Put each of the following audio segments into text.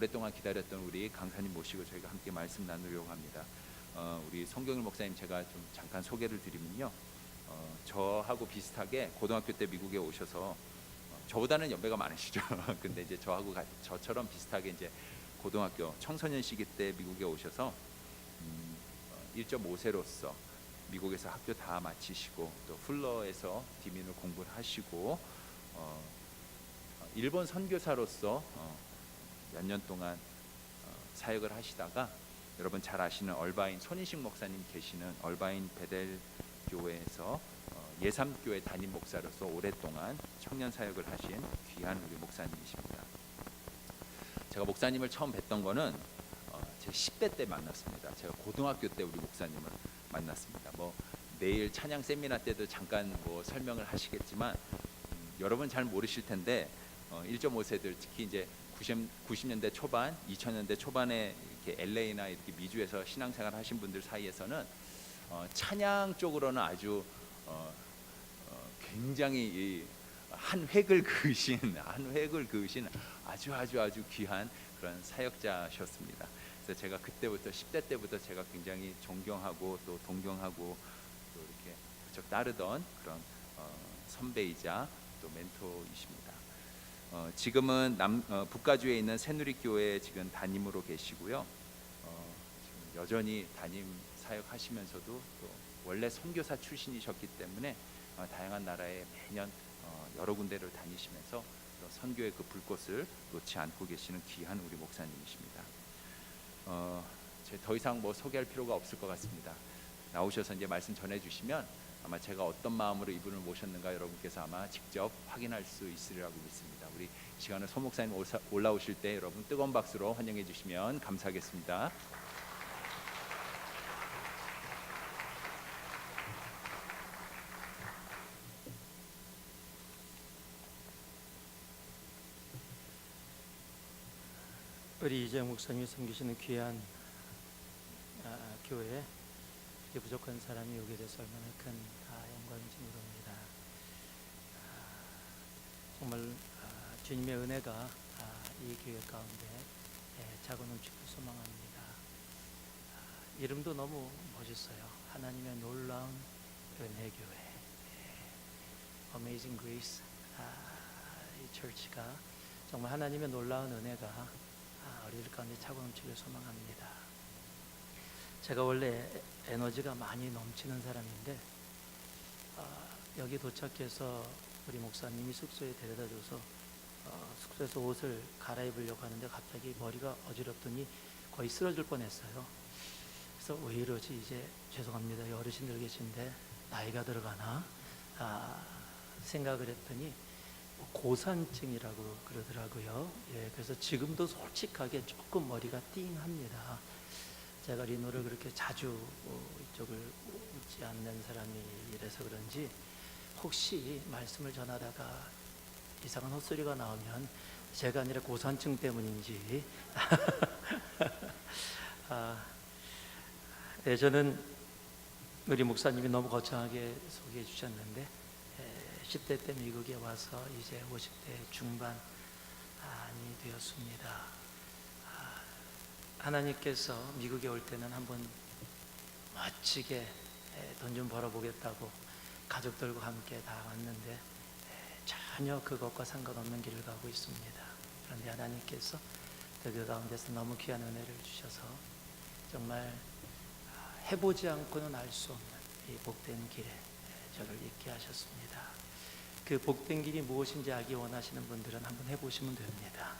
오랫동안 기다렸던 우리 강사님 모시고 저희가 함께 말씀 나누려고 합니다. 우리 성경일 목사님 제가 좀 잠깐 소개를 드리면요, 저하고 비슷하게 고등학교 때 미국에 오셔서 저보다는 연배가 많으시죠. 근데 이제 저처럼 비슷하게 이제 고등학교 청소년 시기 때 미국에 오셔서 1.5세로서 미국에서 학교 다 마치시고 또 풀러에서 디민을 공부를 하시고 일본 선교사로서 몇 년 동안 사역을 하시다가 여러분 잘 아시는 얼바인 손인식 목사님 계시는 얼바인 베델 교회에서 예삼교회 담임 목사로서 오랫동안 청년 사역을 하신 귀한 우리 목사님이십니다. 제가 목사님을 처음 뵀던 거는 제 10대 때 만났습니다. 제가 고등학교 때 우리 목사님을 만났습니다. 뭐 내일 찬양 세미나 때도 잠깐 뭐 설명을 하시겠지만 여러분 잘 모르실 텐데 1.5세들 특히 이제 90년대 초반, 2000년대 초반에 이렇게 LA나 이렇게 미주에서 신앙생활 하신 분들 사이에서는 찬양 쪽으로는 아주 굉장히 한 획을 그으신 아주 귀한 그런 사역자셨습니다. 그래서 제가 그때부터 10대 때부터 제가 굉장히 존경하고 또 동경하고 또 이렇게 부쩍 따르던 그런 선배이자 또 멘토이십니다. 지금은 북가주에 있는 새누리교회 지금 담임으로 계시고요. 지금 여전히 담임 사역하시면서도 또 원래 선교사 출신이셨기 때문에 다양한 나라에 매년 여러 군데를 다니시면서 선교의 그 불꽃을 놓지 않고 계시는 귀한 우리 목사님이십니다. 더 이상 뭐 소개할 필요가 없을 것 같습니다. 나오셔서 이제 말씀 전해주시면 아마 제가 어떤 마음으로 이분을 모셨는가 여러분께서 아마 직접 확인할 수 있으리라고 믿습니다. 우리 시간에 소 목사님 올라오실 때 여러분 뜨거운 박수로 환영해 주시면 감사하겠습니다. 우리 이재영 목사님이 섬기시는 귀한 교회에 부족한 사람이 오게 돼서 얼마나 큰 영광인지 모릅니다. 정말 주님의 은혜가 이 교회 가운데 차고 넘치길 소망합니다. 이름도 너무 멋있어요. 하나님의 놀라운 은혜교회, Amazing Grace. 이 처치가 정말 하나님의 놀라운 은혜가 우리들 가운데 차고 넘치길 소망합니다. 제가 원래 에너지가 많이 넘치는 사람인데 여기 도착해서 우리 목사님이 숙소에 데려다줘서 숙소에서 옷을 갈아입으려고 하는데 갑자기 머리가 어지럽더니 거의 쓰러질 뻔했어요. 그래서 왜 이러지? 이제 죄송합니다. 어르신들 계신데 나이가 들어가나 생각을 했더니 고산증이라고 그러더라고요. 그래서 지금도 솔직하게 조금 머리가 띵합니다. 제가 리노를 그렇게 자주 이쪽을 웃지 않는 사람이라서 그런지 혹시 말씀을 전하다가 이상한 헛소리가 나오면 제가 아니라 고산증 때문인지 저는 우리 목사님이 너무 거창하게 소개해 주셨는데 10대 때 미국에 와서 이제 50대 중반이 되었습니다. 하나님께서 미국에 올 때는 한번 멋지게 돈 좀 벌어보겠다고 가족들과 함께 다 왔는데 전혀 그것과 상관없는 길을 가고 있습니다. 그런데 하나님께서 그 가운데서 너무 귀한 은혜를 주셔서 정말 해보지 않고는 알 수 없는 이 복된 길에 저를 있게 하셨습니다. 그 복된 길이 무엇인지 알기 원하시는 분들은 한번 해보시면 됩니다.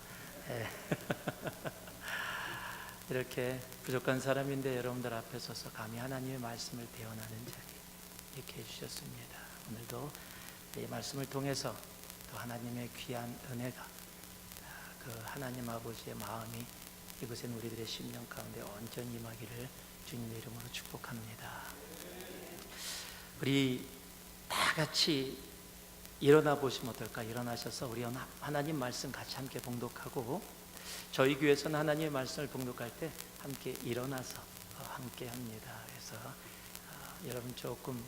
이렇게 부족한 사람인데 여러분들 앞에 서서 감히 하나님의 말씀을 대언하는 자리 이렇게 해주셨습니다. 오늘도 이 말씀을 통해서 또 하나님의 귀한 은혜가 그 하나님 아버지의 마음이 이곳에 우리들의 심령 가운데 온전히 임하기를 주님의 이름으로 축복합니다. 우리 다 같이 일어나 보시면 어떨까? 일어나셔서 우리 하나님 말씀 같이 함께 봉독하고, 저희 교회에서는 하나님의 말씀을 봉독할 때 함께 일어나서 함께 합니다. 그래서 여러분 조금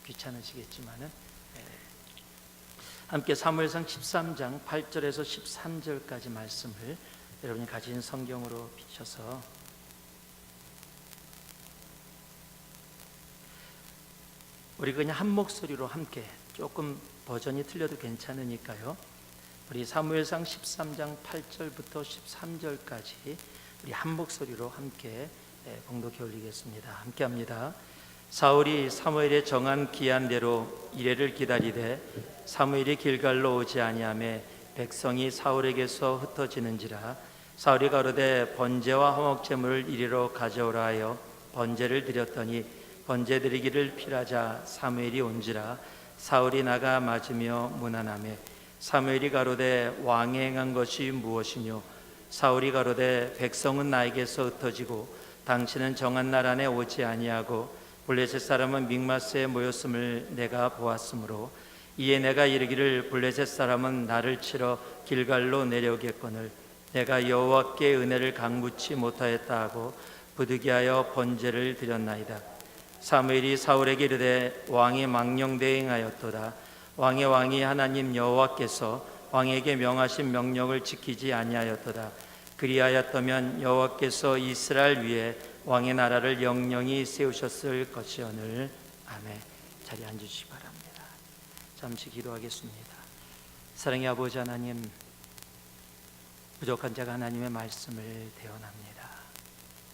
귀찮으시겠지만은 함께 사무엘상 13장 8절에서 13절까지 말씀을 여러분이 가진 성경으로 비춰서 우리 그냥 한 목소리로 함께, 조금 버전이 틀려도 괜찮으니까요, 우리 사무엘상 13장 8절부터 13절까지 우리 한 목소리로 함께 봉독해 올리겠습니다. 함께 합니다. 사울이 사무엘의 정한 기한대로 이레를 기다리되 사무엘이 길갈로 오지 아니하매 백성이 사울에게서 흩어지는지라. 사울이 가로되 번제와 화목제물을 이리로 가져오라 하여 번제를 드렸더니 번제 드리기를 필하자 사무엘이 온지라. 사울이 나가 맞으며 문안하매 사무엘이 가로되 왕이 행한 것이 무엇이뇨? 사울이 가로되 백성은 나에게서 흩어지고 당신은 정한 날 안에 오지 아니하고 블레셋 사람은 믹마스에 모였음을 내가 보았으므로 이에 내가 이르기를 블레셋 사람은 나를 치러 길갈로 내려오겠거늘 내가 여호와께 은혜를 강구치 못하였다 하고 부득이하여 번제를 드렸나이다. 사무엘이 사울에게 이르되 왕이 망령대행하였도다. 왕이 하나님 여호와께서 왕에게 명하신 명령을 지키지 아니하였도다. 그리하였다면 여호와께서 이스라엘 위에 왕의 나라를 영영히 세우셨을 것이오늘. 아멘. 자리에 앉으시기 바랍니다. 잠시 기도하겠습니다. 사랑의 아버지 하나님, 부족한 자가 하나님의 말씀을 대언합니다.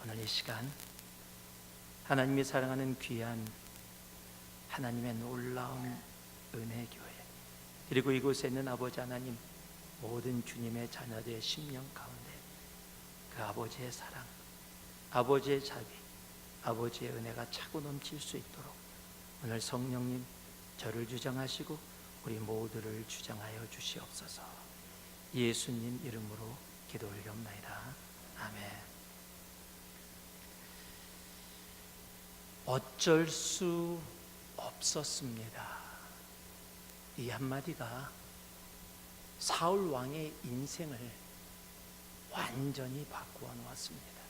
오늘 이 시간 하나님이 사랑하는 귀한 하나님의 놀라운 은혜교회, 그리고 이곳에 있는 아버지 하나님, 모든 주님의 자녀들의 심령 가운데 그 아버지의 사랑, 아버지의 자비, 아버지의 은혜가 차고 넘칠 수 있도록 오늘 성령님 저를 주장하시고 우리 모두를 주장하여 주시옵소서. 예수님 이름으로 기도 올려옵나이다. 아멘. 어쩔 수 없었습니다. 이 한마디가 사울 왕의 인생을 완전히 바꾸어 놓았습니다.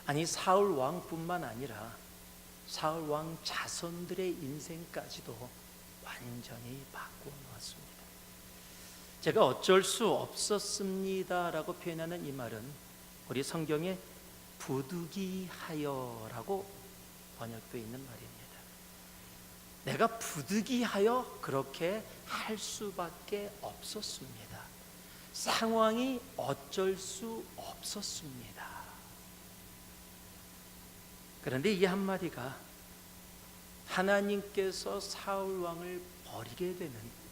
아니, 사울 왕뿐만 아니라 사울 왕 자손들의 인생까지도 완전히 바꾸어 놓았습니다. 제가 어쩔 수 없었습니다라고 표현하는 이 말은 우리 성경에 부득이하여라고 번역되어 있는 말입니다. 내가 부득이하여 그렇게 할 수밖에 없었습니다. 상황이 어쩔 수 없었습니다. 그런데 이 한마디가 하나님께서 사울 왕을 버리게 되는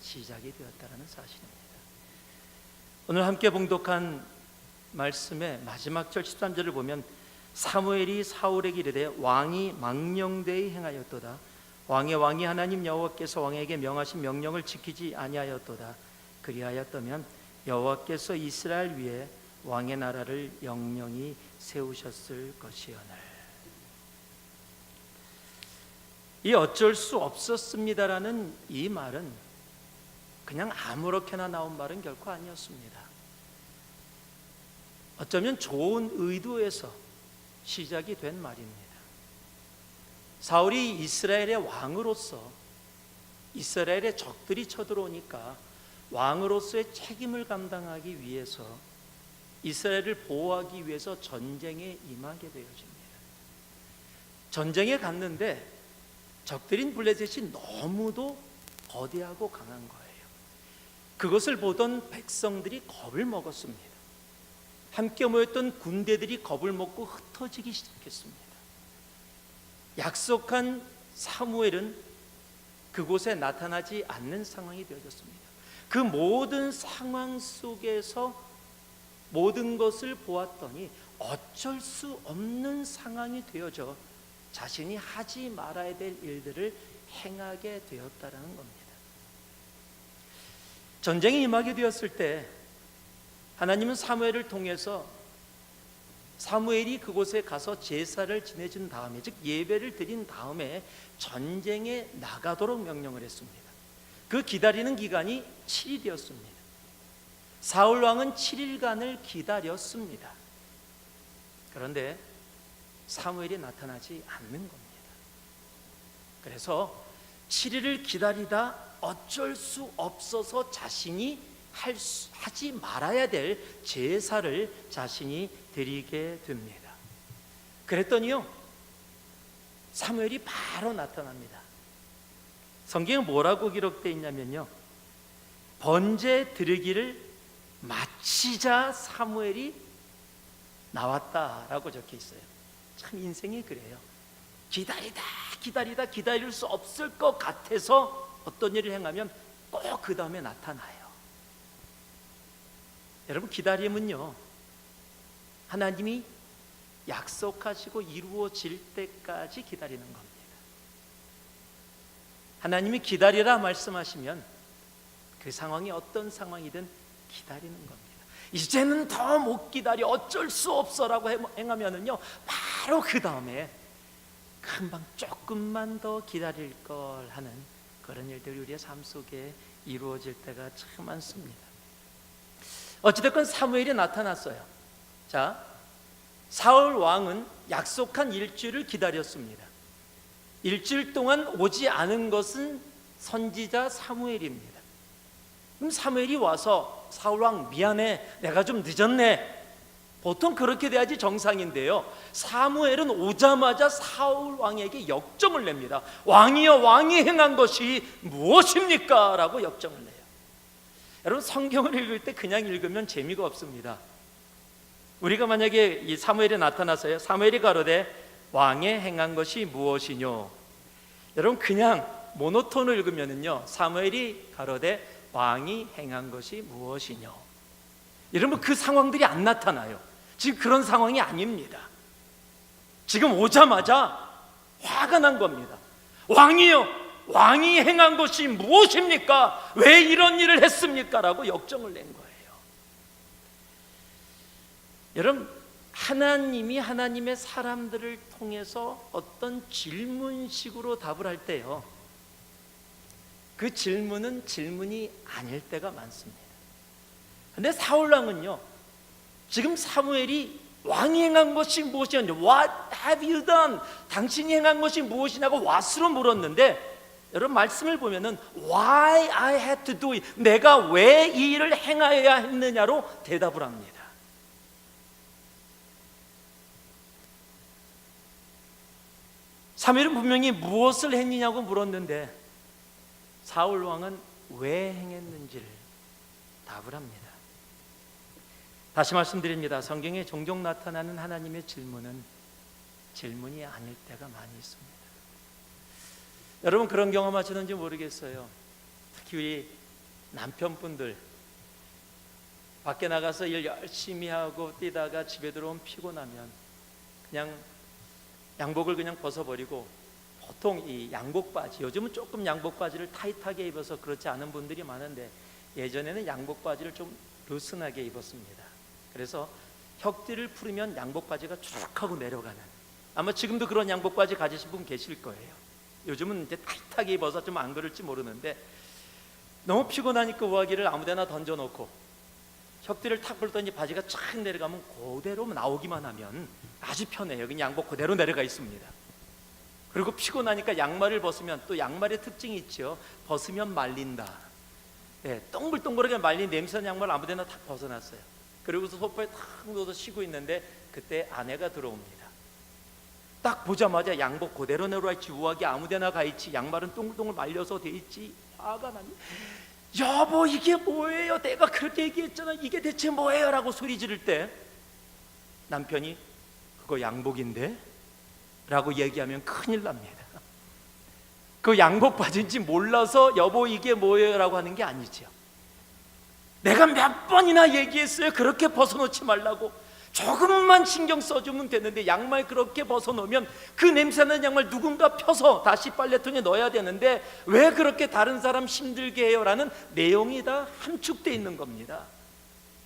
시작이 되었다는 사실입니다. 오늘 함께 봉독한 말씀의 마지막 절 13절을 보면 사무엘이 사울에게 이르되 왕이 망령되이 행하였도다. 왕이 하나님 여호와께서 왕에게 명하신 명령을 지키지 아니하였도다. 그리하였다면 여호와께서 이스라엘 위에 왕의 나라를 영영히 세우셨을 것이오늘. 이 어쩔 수 없었습니다라는 이 말은 그냥 아무렇게나 나온 말은 결코 아니었습니다. 어쩌면 좋은 의도에서 시작이 된 말입니다. 사울이 이스라엘의 왕으로서 이스라엘의 적들이 쳐들어오니까 왕으로서의 책임을 감당하기 위해서 이스라엘을 보호하기 위해서 전쟁에 임하게 되어집니다. 전쟁에 갔는데 적들인 블레셋이 너무도 거대하고 강한 거예요. 그것을 보던 백성들이 겁을 먹었습니다. 함께 모였던 군대들이 겁을 먹고 흩어지기 시작했습니다. 약속한 사무엘은 그곳에 나타나지 않는 상황이 되어졌습니다. 그 모든 상황 속에서 모든 것을 보았더니 어쩔 수 없는 상황이 되어져 자신이 하지 말아야 될 일들을 행하게 되었다라는 겁니다. 전쟁에 임하게 되었을 때 하나님은 사무엘을 통해서 사무엘이 그곳에 가서 제사를 지내준 다음에, 즉 예배를 드린 다음에 전쟁에 나가도록 명령을 했습니다. 그 기다리는 기간이 7일이었습니다. 사울 왕은 7일간을 기다렸습니다. 그런데 사무엘이 나타나지 않는 겁니다. 그래서 7일을 기다리다 어쩔 수 없어서 자신이 하지 말아야 될 제사를 자신이 드리게 됩니다. 그랬더니요, 사무엘이 바로 나타납니다. 성경에 뭐라고 기록되어 있냐면요, 번제 드리기를 마치자 사무엘이 나왔다라고 적혀 있어요. 참 인생이 그래요. 기다리다 기다릴 수 없을 것 같아서 어떤 일을 행하면 꼭 그 다음에 나타나요. 여러분, 기다림은요, 하나님이 약속하시고 이루어질 때까지 기다리는 겁니다. 하나님이 기다리라 말씀하시면 그 상황이 어떤 상황이든 기다리는 겁니다. 이제는 더 못 기다려, 어쩔 수 없어라고 행하면은요, 바로 그 다음에 금방 조금만 더 기다릴 걸 하는 그런 일들이 우리의 삶 속에 이루어질 때가 참 많습니다. 어찌됐건 사무엘이 나타났어요. 자, 사울 왕은 약속한 일주일을 기다렸습니다. 일주일 동안 오지 않은 것은 선지자 사무엘입니다. 그럼 사무엘이 와서 사울 왕 미안해, 내가 좀 늦었네. 보통 그렇게 돼야지 정상인데요, 사무엘은 오자마자 사울 왕에게 역정을 냅니다. 왕이여, 왕이 행한 것이 무엇입니까? 라고 역정을 내요. 여러분, 성경을 읽을 때 그냥 읽으면 재미가 없습니다. 우리가 만약에 이 사무엘이 나타나서요, 사무엘이 가로되 왕의 행한 것이 무엇이뇨? 여러분, 그냥 모노톤을 읽으면은요, 사무엘이 가로되 왕이 행한 것이 무엇이뇨? 이러면 그 상황들이 안 나타나요. 지금 그런 상황이 아닙니다. 지금 오자마자 화가 난 겁니다. 왕이요, 왕이 행한 것이 무엇입니까? 왜 이런 일을 했습니까? 라고 역정을 낸 거예요. 여러분, 하나님이 하나님의 사람들을 통해서 어떤 질문식으로 답을 할 때요, 그 질문은 질문이 아닐 때가 많습니다. 근데 사울왕은요, 지금 사무엘이 왕이 행한 것이 무엇이냐, What have you done? 당신이 행한 것이 무엇이냐고 what으로 물었는데, 여러분 말씀을 보면은 Why I had to do it, 내가 왜 이 일을 행하여야 했느냐로 대답을 합니다. 사무엘은 분명히 무엇을 했느냐고 물었는데 사울 왕은 왜 행했는지를 답을 합니다. 다시 말씀드립니다. 성경에 종종 나타나는 하나님의 질문은 질문이 아닐 때가 많이 있습니다. 여러분, 그런 경험하시는지 모르겠어요. 특히 우리 남편분들, 밖에 나가서 일 열심히 하고 뛰다가 집에 들어오면 피곤하면 그냥 양복을 그냥 벗어버리고, 보통 이 양복 바지, 요즘은 조금 양복 바지를 타이트하게 입어서 그렇지 않은 분들이 많은데, 예전에는 양복 바지를 좀 루슨하게 입었습니다. 그래서 혁띠를 풀으면 양복 바지가 쭉 하고 내려가는, 아마 지금도 그런 양복 바지 가지신 분 계실 거예요. 요즘은 이제 타이트하게 입어서 좀 안 그럴지 모르는데, 너무 피곤하니까 우아기를 아무데나 던져놓고 혁띠를 탁 풀더니 바지가 쫙 내려가면 그대로 나오기만 하면 아주 편해요. 그냥 양복 그대로 내려가 있습니다. 그리고 피곤하니까 양말을 벗으면, 또 양말의 특징이 있죠. 벗으면 말린다. 네, 동글동글하게 말린 냄새나는 양말 아무데나 탁 벗어놨어요. 그리고서 소파에 탁 누워서 쉬고 있는데 그때 아내가 들어옵니다. 딱 보자마자 양복 그대로 내려와 있지, 우아기 아무데나 가 있지, 양말은 동글동글 말려서 돼 있지. 화가 나니, 여보 이게 뭐예요? 내가 그렇게 얘기했잖아. 이게 대체 뭐예요? 라고 소리 지를 때 남편이 그거 양복인데? 라고 얘기하면 큰일 납니다. 그 양복 바지인지 몰라서 여보 이게 뭐예요? 라고 하는 게 아니죠. 내가 몇 번이나 얘기했어요. 그렇게 벗어놓지 말라고. 조금만 신경 써주면 되는데 양말 그렇게 벗어놓으면 그 냄새나는 양말 누군가 펴서 다시 빨래통에 넣어야 되는데 왜 그렇게 다른 사람 힘들게 해요? 라는 내용이 다 함축되어 있는 겁니다.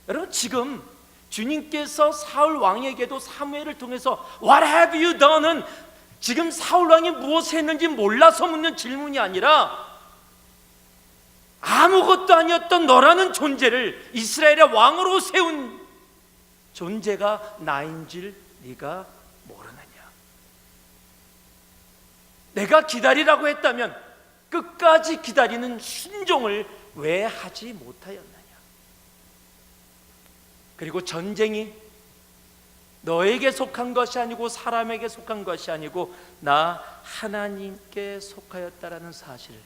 여러분, 지금 주님께서 사울 왕에게도 사무엘을 통해서 What have you done은 지금 사울 왕이 무엇을 했는지 몰라서 묻는 질문이 아니라 아무것도 아니었던 너라는 존재를 이스라엘의 왕으로 세운 존재가 나인 줄 네가 모르느냐. 내가 기다리라고 했다면 끝까지 기다리는 순종을 왜 하지 못하였느냐. 그리고 전쟁이 너에게 속한 것이 아니고 사람에게 속한 것이 아니고 나 하나님께 속하였다라는 사실을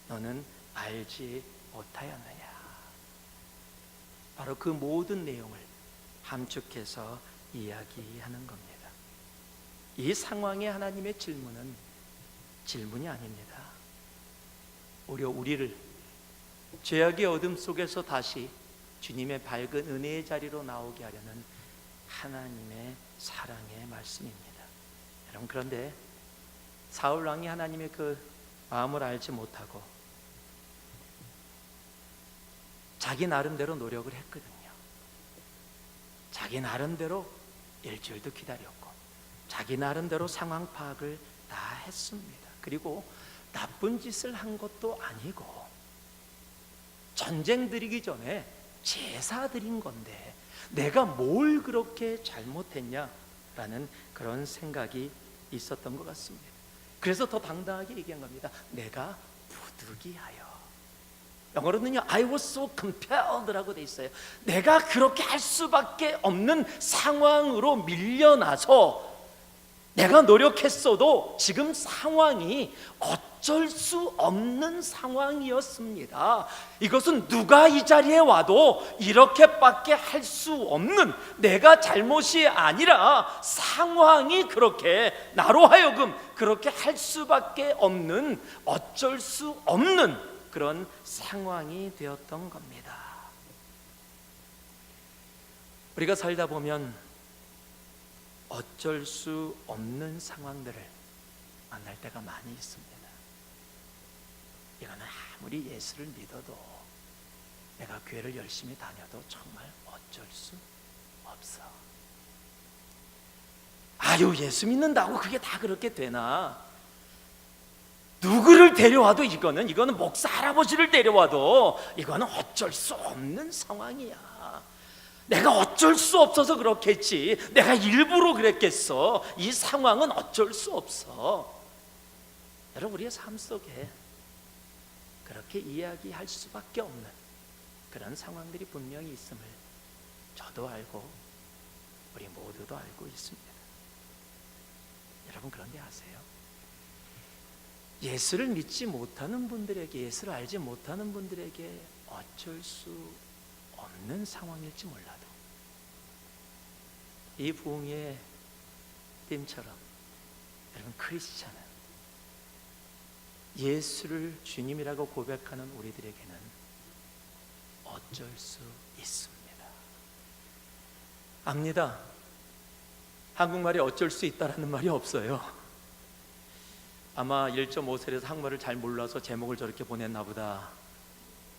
너는 알지 못하였느냐. 바로 그 모든 내용을 함축해서 이야기하는 겁니다. 이 상황에 하나님의 질문은 질문이 아닙니다. 오히려 우리를 죄악의 어둠 속에서 다시 주님의 밝은 은혜의 자리로 나오게 하려는 하나님의 사랑의 말씀입니다. 여러분, 그런데 사울 왕이 하나님의 그 마음을 알지 못하고 자기 나름대로 노력을 했거든요. 자기 나름대로 일주일도 기다렸고 자기 나름대로 상황 파악을 다 했습니다. 그리고 나쁜 짓을 한 것도 아니고 전쟁 드리기 전에 제사 드린 건데 내가 뭘 그렇게 잘못했냐라는 그런 생각이 있었던 것 같습니다. 그래서 더 당당하게 얘기한 겁니다. 내가 부득이하여. 영어로는요, I was so compelled라고 돼 있어요. 내가 그렇게 할 수밖에 없는 상황으로 밀려나서 내가 노력했어도 지금 상황이 어쩔 수 없는 상황이었습니다. 이것은 누가 이 자리에 와도 이렇게밖에 할 수 없는 내가 잘못이 아니라 상황이 그렇게 나로 하여금 그렇게 할 수밖에 없는 어쩔 수 없는 그런 상황이 되었던 겁니다. 우리가 살다 보면 어쩔 수 없는 상황들을 만날 때가 많이 있습니다. 이거는 아무리 예수를 믿어도 내가 교회를 열심히 다녀도 정말 어쩔 수 없어. 아유, 예수 믿는다고 그게 다 그렇게 되나? 누구를 데려와도 이거는 목사 할아버지를 데려와도 이거는 어쩔 수 없는 상황이야. 내가 어쩔 수 없어서 그렇겠지. 내가 일부러 그랬겠어. 이 상황은 어쩔 수 없어. 여러분, 우리의 삶 속에 그렇게 이야기할 수밖에 없는 그런 상황들이 분명히 있음을 저도 알고 우리 모두도 알고 있습니다. 여러분, 그런데 아세요? 예수를 믿지 못하는 분들에게, 예수를 알지 못하는 분들에게 어쩔 수 없는 상황일지 몰라도 이 부흥의 띠처럼 여러분, 크리스찬은 예수를 주님이라고 고백하는 우리들에게는 어쩔 수 있습니다. 압니다. 한국말에 어쩔 수 있다라는 말이 없어요. 아마 1.5세에서 한국말을 잘 몰라서 제목을 저렇게 보냈나 보다.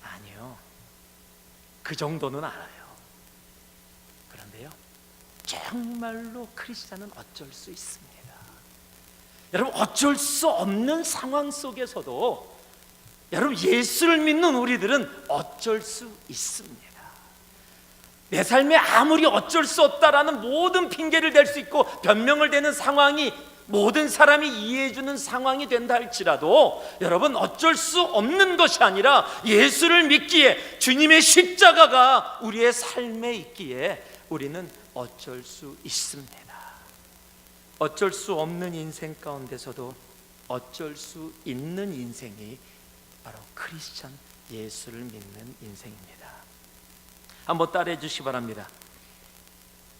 아니요, 그 정도는 알아요. 그런데요, 정말로 크리스찬은 어쩔 수 있습니다. 여러분, 어쩔 수 없는 상황 속에서도 여러분, 예수를 믿는 우리들은 어쩔 수 있습니다. 내 삶에 아무리 어쩔 수 없다라는 모든 핑계를 댈 수 있고 변명을 대는 상황이 모든 사람이 이해해주는 상황이 된다 할지라도 여러분, 어쩔 수 없는 것이 아니라 예수를 믿기에 주님의 십자가가 우리의 삶에 있기에 우리는 어쩔 수 있습니다. 어쩔 수 없는 인생 가운데서도 어쩔 수 있는 인생이 바로 크리스찬, 예수를 믿는 인생입니다. 한번 따라해 주시기 바랍니다.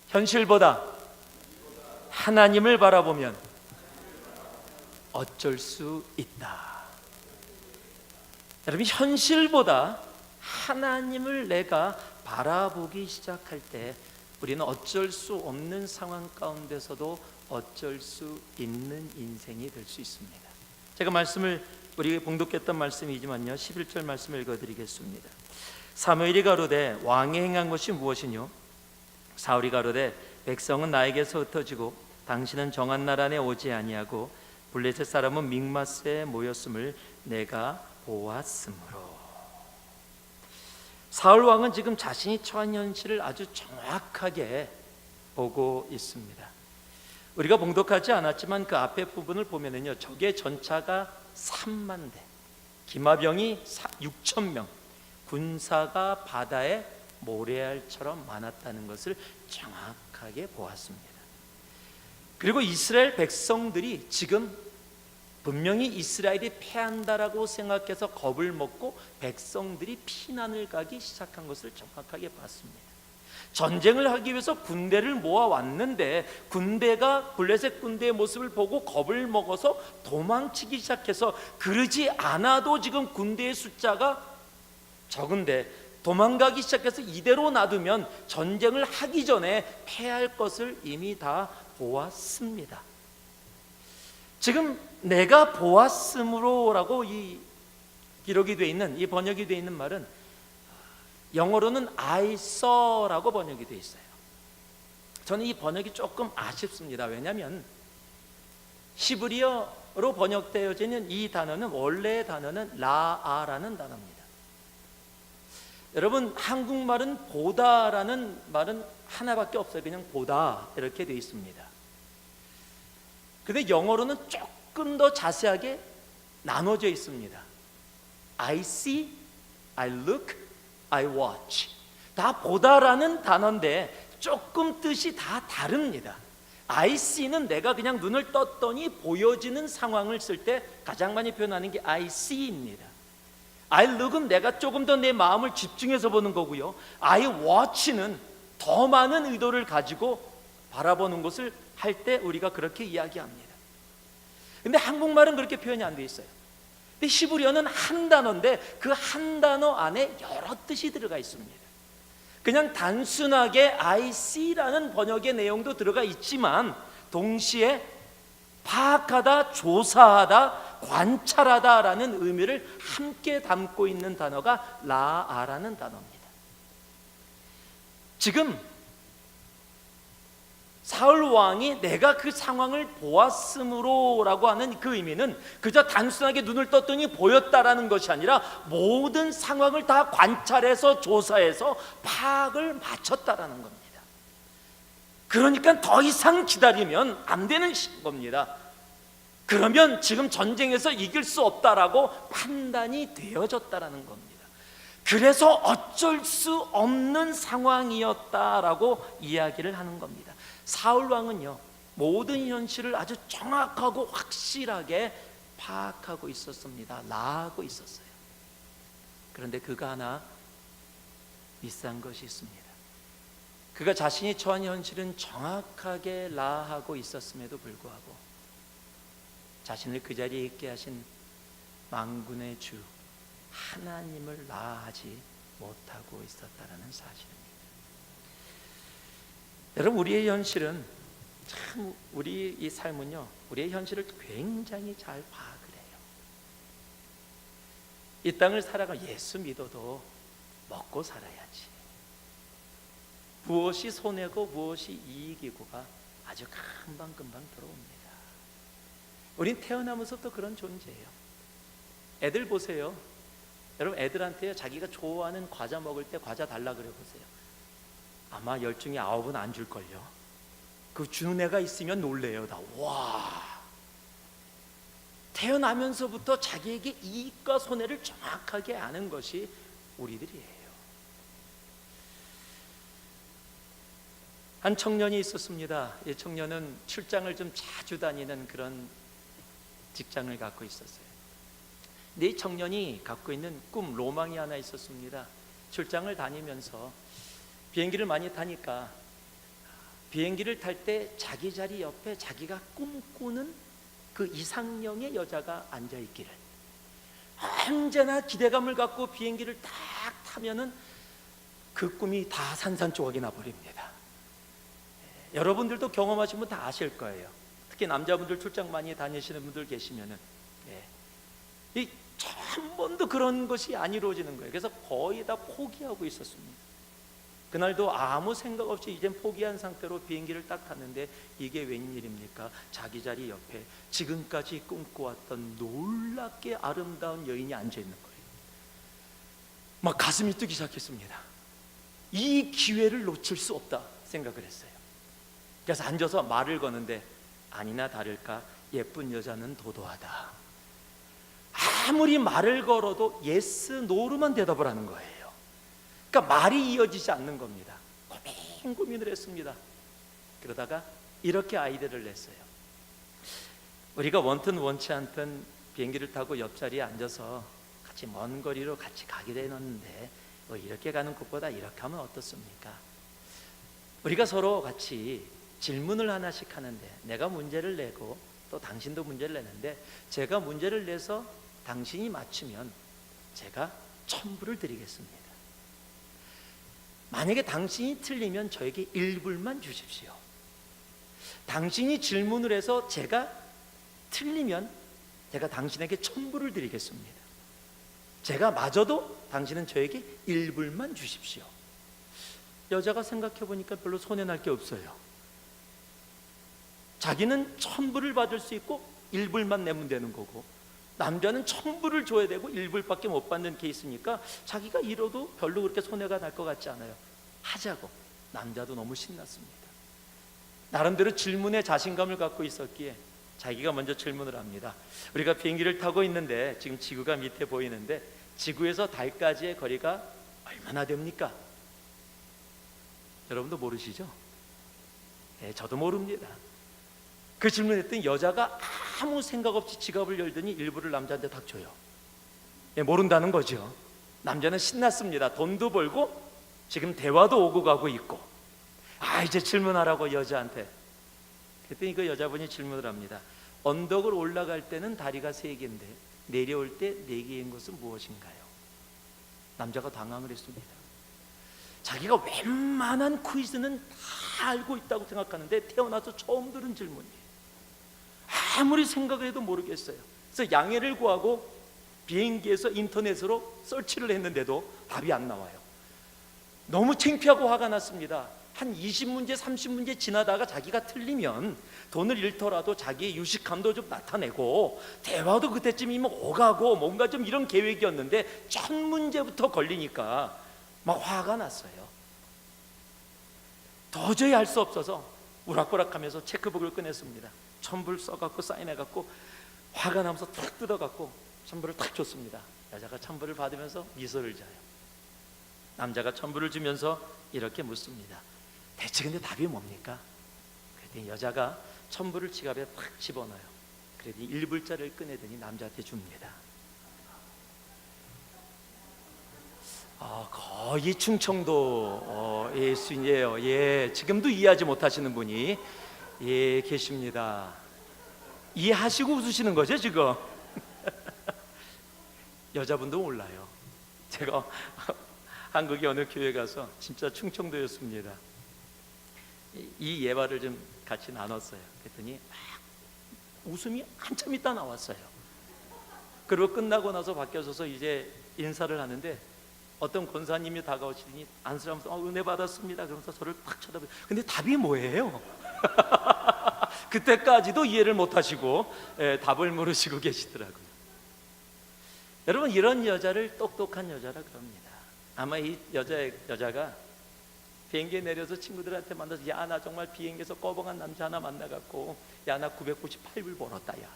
현실보다 하나님을 바라보면 어쩔 수 있다. 여러분, 현실보다 하나님을 내가 바라보기 시작할 때 우리는 어쩔 수 없는 상황 가운데서도 어쩔 수 있는 인생이 될 수 있습니다. 제가 말씀을 우리 봉독했던 말씀이지만요, 11절 말씀을 읽어드리겠습니다. 사무엘이 가로되 왕이 행한 것이 무엇이뇨? 사울이 가로되 백성은 나에게서 흩어지고 당신은 정한 날 안에 오지 아니하고 블레셋 사람은 믹마스에 모였음을 내가 보았으므로. 사울 왕은 지금 자신이 처한 현실을 아주 정확하게 보고 있습니다. 우리가 봉독하지 않았지만 그 앞에 부분을 보면은요, 적의 전차가 3만 대, 기마병이 6천 명, 군사가 바다에 모래알처럼 많았다는 것을 정확하게 보았습니다. 그리고 이스라엘 백성들이 지금 분명히 이스라엘이 패한다라고 생각해서 겁을 먹고 백성들이 피난을 가기 시작한 것을 정확하게 봤습니다. 전쟁을 하기 위해서 군대를 모아왔는데 군대가 블레셋 군대의 모습을 보고 겁을 먹어서 도망치기 시작해서 그러지 않아도 지금 군대의 숫자가 적은데 도망가기 시작해서 이대로 놔두면 전쟁을 하기 전에 패할 것을 이미 다 보았습니다. 지금 내가 보았으므로라고 이 기록이 되어 있는, 이 번역이 되어 있는 말은 영어로는 I saw라고 번역이 되어 있어요. 저는 이 번역이 조금 아쉽습니다. 왜냐하면 히브리어로 번역되어지는 이 단어는, 원래의 단어는 라아라는 단어입니다. 여러분, 한국말은 보다라는 말은 하나밖에 없어요. 그냥 보다 이렇게 되어 있습니다. 근데 영어로는 조금 더 자세하게 나눠져 있습니다. I see, I look, I watch. 다 보다라는 단어인데 조금 뜻이 다 다릅니다. I see는 내가 그냥 눈을 떴더니 보여지는 상황을 쓸 때 가장 많이 표현하는 게 I see입니다. I look은 내가 조금 더 내 마음을 집중해서 보는 거고요. I watch는 더 많은 의도를 가지고 바라보는 것을 할 때 우리가 그렇게 이야기합니다. 근데 한국말은 그렇게 표현이 안 돼 있어요. 근데 히브리어는 한 단어인데 그 한 단어 안에 여러 뜻이 들어가 있습니다. 그냥 단순하게 I see라는 번역의 내용도 들어가 있지만 동시에 파악하다, 조사하다, 관찰하다라는 의미를 함께 담고 있는 단어가 라아라는 단어입니다. 지금 사울 왕이 내가 그 상황을 보았으므로라고 하는 그 의미는 그저 단순하게 눈을 떴더니 보였다라는 것이 아니라 모든 상황을 다 관찰해서 조사해서 파악을 마쳤다라는 겁니다. 그러니까 더 이상 기다리면 안 되는 겁니다. 그러면 지금 전쟁에서 이길 수 없다라고 판단이 되어졌다라는 겁니다. 그래서 어쩔 수 없는 상황이었다라고 이야기를 하는 겁니다. 사울 왕은요, 모든 현실을 아주 정확하고 확실하게 파악하고 있었습니다. 라하고 있었어요. 그런데 그가 하나 미스한 것이 있습니다. 그가 자신이 처한 현실은 정확하게 라하고 있었음에도 불구하고 자신을 그 자리에 있게 하신 만군의 주 하나님을 라하지 못하고 있었다라는 사실입니다. 여러분, 우리의 현실은 참, 우리 이 삶은요, 우리의 현실을 굉장히 잘 파악을 해요. 이 땅을 살아가 예수 믿어도 먹고 살아야지. 무엇이 손해고 무엇이 이익이고가 아주 금방금방 들어옵니다. 우린 태어나면서부터 그런 존재예요. 애들 보세요. 여러분, 애들한테 자기가 좋아하는 과자 먹을 때 과자 달라 그래 보세요. 아마 10 중에 9은 안 줄걸요. 그 주는 애가 있으면 놀래요. 다. 와, 태어나면서부터 자기에게 이익과 손해를 정확하게 아는 것이 우리들이에요. 한 청년이 있었습니다. 이 청년은 출장을 좀 자주 다니는 그런 직장을 갖고 있었어요. 근데 이 청년이 갖고 있는 꿈, 로망이 하나 있었습니다. 출장을 다니면서 비행기를 많이 타니까 비행기를 탈 때 자기 자리 옆에 자기가 꿈꾸는 그 이상형의 여자가 앉아있기를, 언제나 기대감을 갖고 비행기를 딱 타면은 그 꿈이 다 산산조각이 나버립니다. 여러분들도 경험하신 분 다 아실 거예요. 특히 남자분들 출장 많이 다니시는 분들 계시면은 한 번도 그런 것이 안 이루어지는 거예요. 그래서 거의 다 포기하고 있었습니다. 그날도 아무 생각 없이 이젠 포기한 상태로 비행기를 딱 탔는데 이게 웬일입니까? 자기 자리 옆에 지금까지 꿈꿔왔던 놀랍게 아름다운 여인이 앉아있는 거예요. 막 가슴이 뛰기 시작했습니다. 이 기회를 놓칠 수 없다 생각을 했어요. 그래서 앉아서 말을 거는데 아니나 다를까 예쁜 여자는 도도하다. 아무리 말을 걸어도 예스, 노로만 대답을 하는 거예요. 그러니까 말이 이어지지 않는 겁니다. 고민을 했습니다. 그러다가 이렇게 아이디어를 냈어요. 우리가 원튼 원치 않든 비행기를 타고 옆자리에 앉아서 같이 먼 거리로 같이 가게 되었는데 이렇게 가는 것보다 이렇게 하면 어떻습니까? 우리가 서로 같이 질문을 하나씩 하는데 내가 문제를 내고 또 당신도 문제를 내는데 제가 문제를 내서 당신이 맞추면 제가 1,000불을 드리겠습니다. 만약에 당신이 틀리면 저에게 1불만 주십시오. 당신이 질문을 해서 제가 틀리면 제가 당신에게 1,000불을 드리겠습니다. 제가 맞아도 당신은 저에게 1불만 주십시오. 여자가 생각해 보니까 별로 손해날 게 없어요. 자기는 1,000불을 받을 수 있고 1불만 내면 되는 거고, 남자는 1,000불을 줘야 되고 1불밖에 못 받는 케이스니까 자기가 잃어도 별로 그렇게 손해가 날 것 같지 않아요. 하자고. 남자도 너무 신났습니다. 나름대로 질문에 자신감을 갖고 있었기에 자기가 먼저 질문을 합니다. 우리가 비행기를 타고 있는데 지금 지구가 밑에 보이는데 지구에서 달까지의 거리가 얼마나 됩니까? 여러분도 모르시죠? 네, 저도 모릅니다. 그 질문했더니 여자가 아무 생각 없이 지갑을 열더니 일부를 남자한테 딱 줘요. 네, 모른다는 거죠. 남자는 신났습니다. 돈도 벌고 지금 대화도 오고 가고 있고, 이제 질문하라고 여자한테. 그랬더니 그 여자분이 질문을 합니다. 언덕을 올라갈 때는 다리가 3개인데 내려올 때 4개인 것은 무엇인가요? 남자가 당황을 했습니다. 자기가 웬만한 퀴즈는 다 알고 있다고 생각하는데 태어나서 처음 들은 질문이에요. 아무리 생각을 해도 모르겠어요. 그래서 양해를 구하고 비행기에서 인터넷으로 서치를 했는데도 답이 안 나와요. 너무 창피하고 화가 났습니다. 한 20문제 30문제 지나다가 자기가 틀리면 돈을 잃더라도 자기의 유식함도 좀 나타내고 대화도 그때쯤이면 오가고 뭔가 좀 이런 계획이었는데 첫 문제부터 걸리니까 막 화가 났어요. 도저히 할 수 없어서 우락부락하면서 체크북을 꺼냈습니다. 1,000불 써갖고 사인해갖고 화가 나면서 탁 뜯어갖고 1,000불을 탁 줬습니다. 여자가 1,000불을 받으면서 미소를 지어요. 남자가 1,000불을 주면서 이렇게 묻습니다. 대체 근데 답이 뭡니까? 그랬더니 여자가 1,000불을 지갑에 팍 집어넣어요. 그랬더니 1불짜리를 꺼내더니 남자한테 줍니다. 거의 충청도 예수인이에요. 예, 지금도 이해하지 못하시는 분이 계십니다. 이해하시고 웃으시는 거죠 지금? 여자분도 몰라요. 제가 한국의 어느 교회 가서 진짜 충청도였습니다. 이 예화를 좀 같이 나눴어요. 그랬더니 막 웃음이 한참 있다 나왔어요. 그리고 끝나고 나서 밖에 서서 이제 인사를 하는데 어떤 권사님이 다가오시더니 안수하면서 은혜 받았습니다 그러면서 저를 탁 쳐다보고, 근데 답이 뭐예요? 그때까지도 이해를 못하시고 답을 모르시고 계시더라고요. 여러분, 이런 여자를 똑똑한 여자라 그럽니다. 아마 이 여자가 비행기에 내려서 친구들한테 만나서 야, 나 정말 비행기에서 꺼벙한 남자 하나 만나갖고 야, 나 998불 벌었다. 야,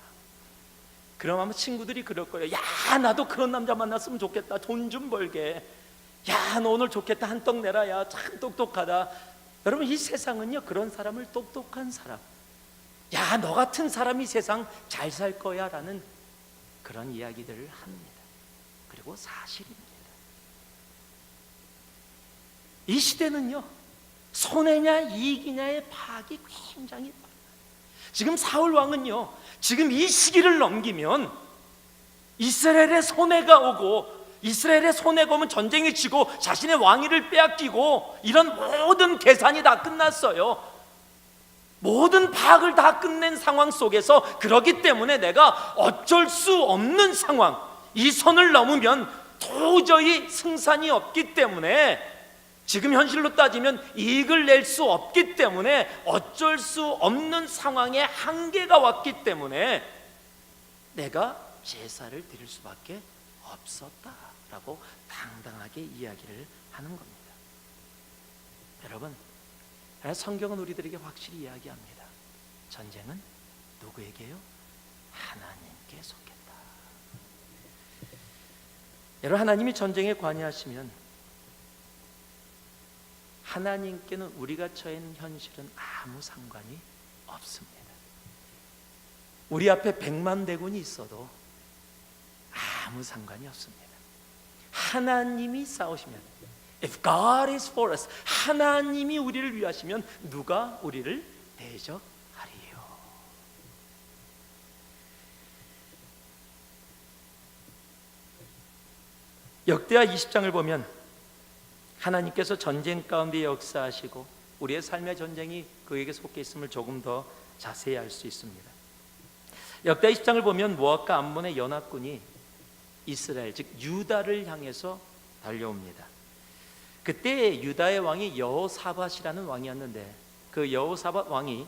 그럼 아마 친구들이 그럴 거예요. 야, 나도 그런 남자 만났으면 좋겠다. 돈 좀 벌게. 야, 너 오늘 좋겠다. 한 떡 내라. 야, 참 똑똑하다. 여러분, 이 세상은요 그런 사람을 똑똑한 사람, 야, 너 같은 사람이 세상 잘 살 거야 라는 그런 이야기들을 합니다. 그리고 사실입니다. 이 시대는요 손해냐 이익이냐의 파악이 굉장히 많아요. 지금 사울 왕은요 지금 이 시기를 넘기면 이스라엘의 손해가 오고, 이스라엘의 손해가 오면 전쟁이 치고 자신의 왕위를 빼앗기고, 이런 모든 계산이 다 끝났어요. 모든 파악을 다 끝낸 상황 속에서, 그러기 때문에 내가 어쩔 수 없는 상황, 이 선을 넘으면 도저히 승산이 없기 때문에, 지금 현실로 따지면 이익을 낼 수 없기 때문에, 어쩔 수 없는 상황에 한계가 왔기 때문에 내가 제사를 드릴 수밖에 없었다라고 당당하게 이야기를 하는 겁니다. 여러분, 성경은 우리들에게 확실히 이야기합니다. 전쟁은 누구에게요? 하나님께 속했다. 여러분, 하나님이 전쟁에 관여하시면 하나님께는 우리가 처해 있는 현실은 아무 상관이 없습니다. 우리 앞에 100만 대군이 있어도 아무 상관이 없습니다. 하나님이 싸우시면, If God is for us, 하나님이 우리를 위하시면 누가 우리를 대적하리요? 역대하 20장을 보면 하나님께서 전쟁 가운데 역사하시고 우리의 삶의 전쟁이 그에게 속해 있음을 조금 더 자세히 알 수 있습니다. 역대하 20장을 보면 모압과 암몬의 연합군이 이스라엘, 즉 유다를 향해서 달려옵니다. 그때 유다의 왕이 여호사밧이라는 왕이었는데, 그 여호사밧 왕이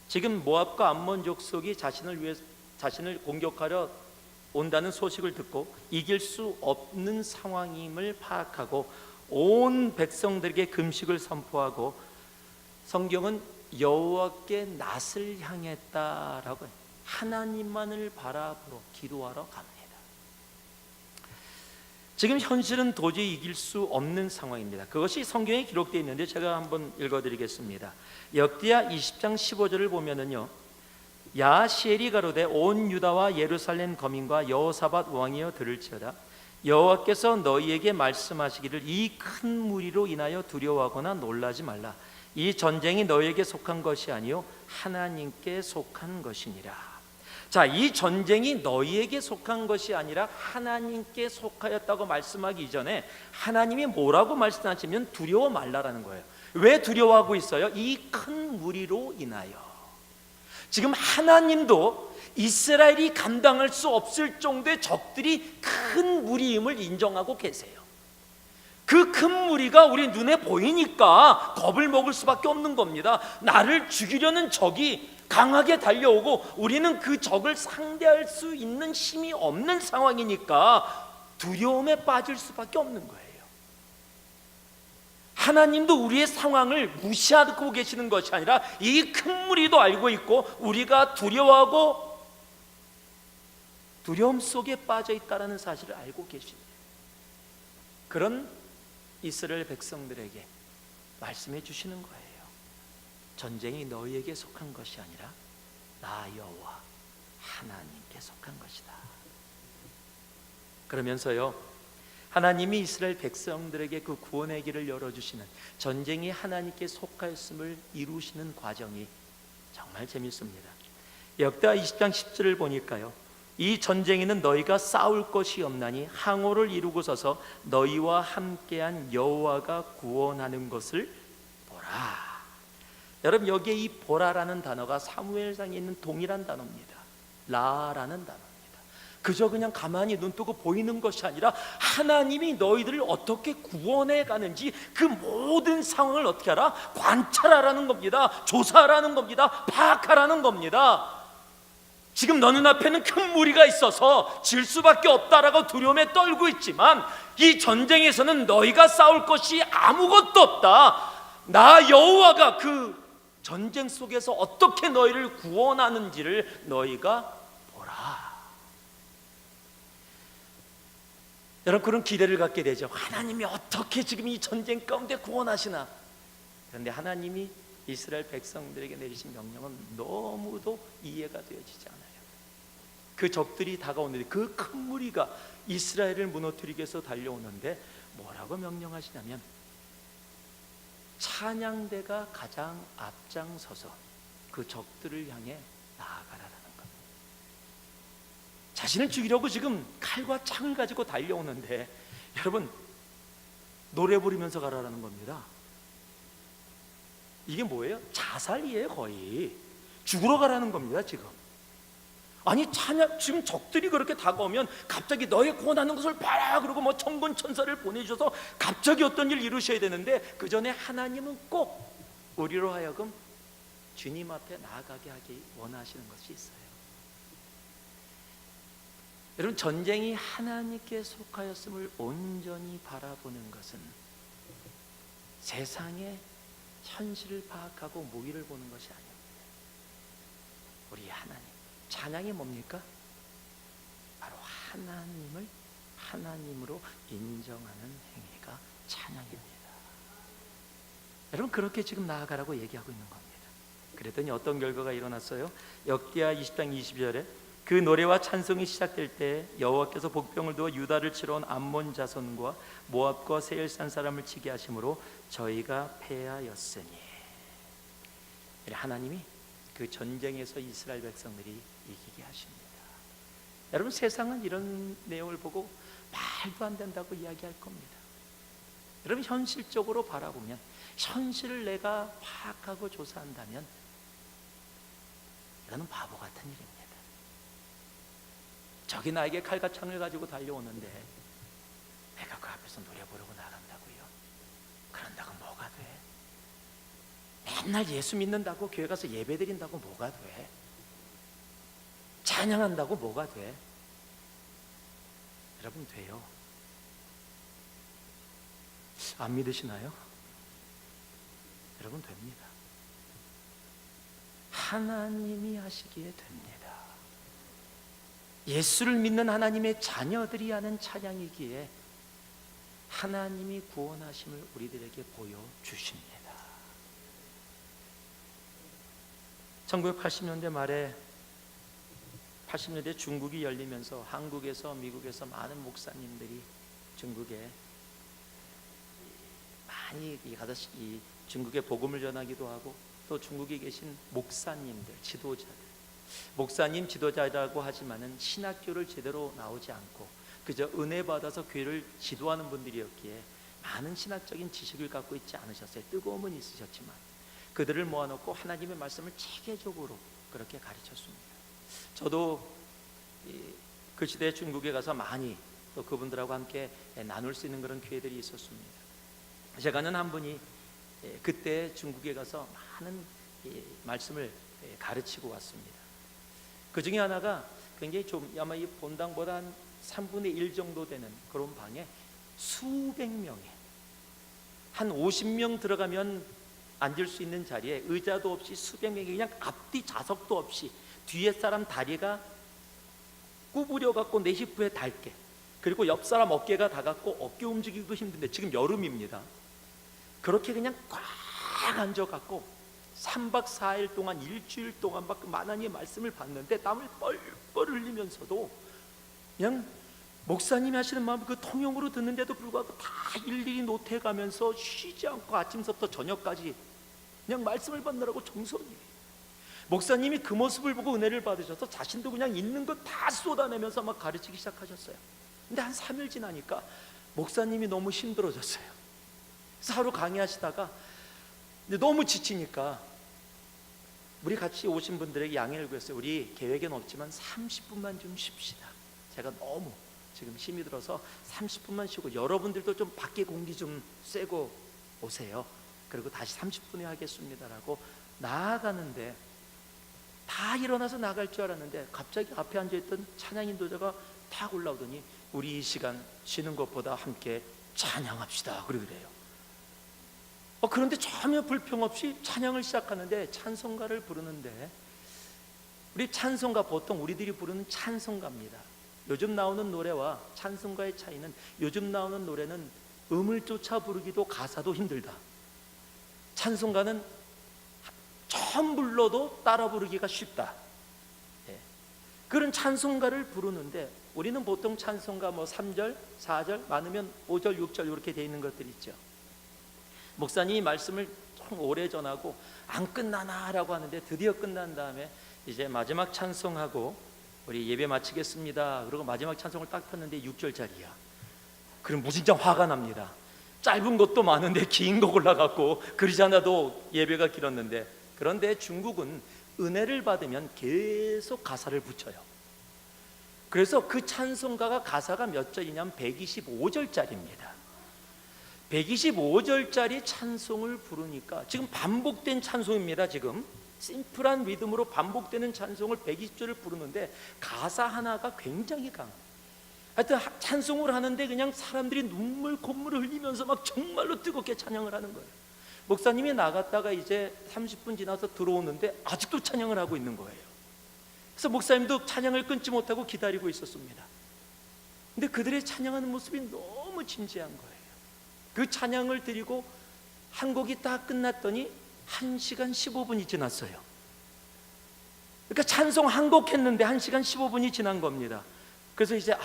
지금 모압과 암몬 족속이 자신을 공격하려 온다는 소식을 듣고 이길 수 없는 상황임을 파악하고 온 백성들에게 금식을 선포하고, 성경은 여호와께 낯을 향했다라고 해요. 하나님만을 바라보러 기도하러 갑니다. 지금 현실은 도저히 이길 수 없는 상황입니다. 그것이 성경에 기록되어 있는데 제가 한번 읽어드리겠습니다. 역대하 20장 15절을 보면은요, 야시엘이 가로되 온 유다와 예루살렘 거민과 여호사밧 왕이여 들을지어다. 여호와께서 너희에게 말씀하시기를 이 큰 무리로 인하여 두려워하거나 놀라지 말라. 이 전쟁이 너희에게 속한 것이 아니요 하나님께 속한 것이니라. 자, 이 전쟁이 너희에게 속한 것이 아니라 하나님께 속하였다고 말씀하기 이전에 하나님이 뭐라고 말씀하시면 두려워 말라라는 거예요. 왜 두려워하고 있어요? 이 큰 무리로 인하여. 지금 하나님도 이스라엘이 감당할 수 없을 정도의 적들이 큰 무리임을 인정하고 계세요. 그 큰 무리가 우리 눈에 보이니까 겁을 먹을 수밖에 없는 겁니다. 나를 죽이려는 적이 강하게 달려오고 우리는 그 적을 상대할 수 있는 힘이 없는 상황이니까 두려움에 빠질 수밖에 없는 거예요. 하나님도 우리의 상황을 무시하고 계시는 것이 아니라 이 큰 무리도 알고 있고 우리가 두려워하고 두려움 속에 빠져 있다는 사실을 알고 계십니다. 그런 이스라엘 백성들에게 말씀해 주시는 거예요. 전쟁이 너희에게 속한 것이 아니라 나 여호와 하나님께 속한 것이다. 그러면서요, 하나님이 이스라엘 백성들에게 그 구원의 길을 열어주시는, 전쟁이 하나님께 속하였음을 이루시는 과정이 정말 재밌습니다. 역대하 20장 10절을 보니까요, 이 전쟁에는 너희가 싸울 것이 없나니 항오를 이루고 서서 너희와 함께한 여호와가 구원하는 것을 보라. 여러분, 여기에 이 보라라는 단어가 사무엘상에 있는 동일한 단어입니다. 라라는 단어입니다. 그저 그냥 가만히 눈 뜨고 보이는 것이 아니라 하나님이 너희들을 어떻게 구원해 가는지 그 모든 상황을 어떻게 하라? 관찰하라는 겁니다. 조사하라는 겁니다. 파악하라는 겁니다. 지금 너 눈앞에는 큰 무리가 있어서 질 수밖에 없다라고 두려움에 떨고 있지만 이 전쟁에서는 너희가 싸울 것이 아무것도 없다. 나 여호와가 그 전쟁 속에서 어떻게 너희를 구원하는지를 너희가 보라. 여러분, 그런 기대를 갖게 되죠. 하나님이 어떻게 지금 이 전쟁 가운데 구원하시나. 그런데 하나님이 이스라엘 백성들에게 내리신 명령은 너무도 이해가 되어지지 않아요. 그 적들이 다가오는데 그 큰 무리가 이스라엘을 무너뜨리기 위해서 달려오는데 뭐라고 명령하시냐면 찬양대가 가장 앞장서서 그 적들을 향해 나아가라라는 겁니다. 자신을 죽이려고 지금 칼과 창을 가지고 달려오는데 여러분, 노래 부르면서 가라라는 겁니다. 이게 뭐예요? 자살이에요. 거의 죽으러 가라는 겁니다. 지금 아니 찬양, 지금 적들이 그렇게 다가오면 갑자기 너희 구원하는 것을 봐라 그러고 뭐 천군 천사를 보내주셔서 갑자기 어떤 일을 이루셔야 되는데 그 전에 하나님은 꼭 우리로 하여금 주님 앞에 나아가게 하기 원하시는 것이 있어요. 여러분, 전쟁이 하나님께 속하였음을 온전히 바라보는 것은 세상의 현실을 파악하고 무의를 보는 것이 아닙니다. 우리 하나님, 찬양이 뭡니까? 바로 하나님을 하나님으로 인정하는 행위가 찬양입니다. 여러분 그렇게 지금 나아가라고 얘기하고 있는 겁니다. 그랬더니 어떤 결과가 일어났어요? 역기하 20장 20절에 그 노래와 찬송이 시작될 때 여호와께서 복병을 두어 유다를 치러 온 암몬 자손과 모압과 세일산 사람을 치게 하심으로 저희가 패하였으니, 하나님이 그 전쟁에서 이스라엘 백성들이 이기게 하십니다. 여러분 세상은 이런 내용을 보고 말도 안 된다고 이야기할 겁니다. 여러분 현실적으로 바라보면, 현실을 내가 파악하고 조사한다면 이거는 바보 같은 일입니다. 적이 나에게 칼과 창을 가지고 달려오는데 내가 그 앞에서 노래 부르고 나간다고요? 그런다고 뭐가 돼? 맨날 예수 믿는다고 교회 가서 예배 드린다고 뭐가 돼? 찬양한다고 뭐가 돼? 여러분 돼요. 안 믿으시나요? 여러분 됩니다. 하나님이 하시기에 됩니다. 예수를 믿는 하나님의 자녀들이 하는 찬양이기에 하나님이 구원하심을 우리들에게 보여주십니다. 1980년대 말에 80년대 중국이 열리면서 한국에서 미국에서 많은 목사님들이 중국에 많이 가서 이 중국에 복음을 전하기도 하고, 또 중국에 계신 목사님들, 지도자들, 목사님 지도자라고 하지만은 신학교를 제대로 나오지 않고 그저 은혜 받아서 교회를 지도하는 분들이었기에 많은 신학적인 지식을 갖고 있지 않으셨어요. 뜨거움은 있으셨지만 그들을 모아놓고 하나님의 말씀을 체계적으로 그렇게 가르쳤습니다. 저도 그 시대 중국에 가서 많이 또 그분들하고 함께 나눌 수 있는 그런 기회들이 있었습니다. 제가 아는 한 분이 그때 중국에 가서 많은 말씀을 가르치고 왔습니다. 그 중에 하나가 굉장히 좀 아마 이 본당보다 한 3분의 1 정도 되는 그런 방에 수백 명이, 한 50명 들어가면 앉을 수 있는 자리에 의자도 없이 수백 명이 그냥 앞뒤 좌석도 없이 뒤에 사람 다리가 구부려 갖고 내 히프에 닿게, 그리고 옆 사람 어깨가 닿았고 어깨 움직이기도 힘든데 지금 여름입니다. 그렇게 그냥 꽉 앉아갖고 3박 4일 동안, 일주일 동안 막 하나님의 말씀을 받는데 땀을 뻘뻘 흘리면서도 그냥 목사님이 하시는 마음 그 통역으로 듣는데도 불구하고 다 일일이 노트해가면서 쉬지 않고 아침부터 저녁까지 그냥 말씀을 받느라고 정성이, 목사님이 그 모습을 보고 은혜를 받으셔서 자신도 그냥 있는 것 다 쏟아내면서 막 가르치기 시작하셨어요. 근데 한 3일 지나니까 목사님이 너무 힘들어졌어요. 그래서 하루 강의하시다가 너무 지치니까 우리 같이 오신 분들에게 양해를 구했어요. 우리 계획은 없지만 30분만 좀 쉽시다. 제가 너무 지금 힘이 들어서 30분만 쉬고 여러분들도 좀 밖에 공기 좀 쐬고 오세요. 그리고 다시 30분에 하겠습니다라고 나아가는데, 다 일어나서 나갈 줄 알았는데 갑자기 앞에 앉아있던 찬양 인도자가 탁 올라오더니 우리 이 시간 쉬는 것보다 함께 찬양합시다 그러더래요. 그런데 전혀 불평 없이 찬양을 시작하는데, 찬송가를 부르는데, 우리 찬송가 보통 우리들이 부르는 찬송가입니다. 요즘 나오는 노래와 찬송가의 차이는, 요즘 나오는 노래는 음을 쫓아 부르기도 가사도 힘들다. 찬송가는 처음 불러도 따라 부르기가 쉽다. 그런 찬송가를 부르는데 우리는 보통 찬송가 3절, 4절, 많으면 5절, 6절 이렇게 돼 있는 것들 있죠. 목사님이 말씀을 좀 오래 전하고 안 끝나나라고 하는데 드디어 끝난 다음에 이제 마지막 찬송하고 우리 예배 마치겠습니다. 그리고 마지막 찬송을 딱 폈는데 6절짜리야. 그럼 무진장 화가 납니다. 짧은 것도 많은데 긴 거 골라갖고 그러지 않아도 예배가 길었는데, 그런데 중국은 은혜를 받으면 계속 가사를 붙여요. 그래서 그 찬송가가 가사가 몇 절이냐면 125절짜리입니다. 125절짜리 찬송을 부르니까, 지금 반복된 찬송입니다. 지금 심플한 리듬으로 반복되는 찬송을 120절을 부르는데 가사 하나가 굉장히 강해요. 하여튼 찬송을 하는데 그냥 사람들이 눈물 콧물을 흘리면서 막 정말로 뜨겁게 찬양을 하는 거예요. 목사님이 나갔다가 이제 30분 지나서 들어오는데 아직도 찬양을 하고 있는 거예요. 그래서 목사님도 찬양을 끊지 못하고 기다리고 있었습니다. 근데 그들의 찬양하는 모습이 너무 진지한 거예요. 그 찬양을 드리고 한 곡이 딱 끝났더니 1시간 15분이 지났어요. 그러니까 찬송 한 곡 했는데 1시간 15분이 지난 겁니다. 그래서 이제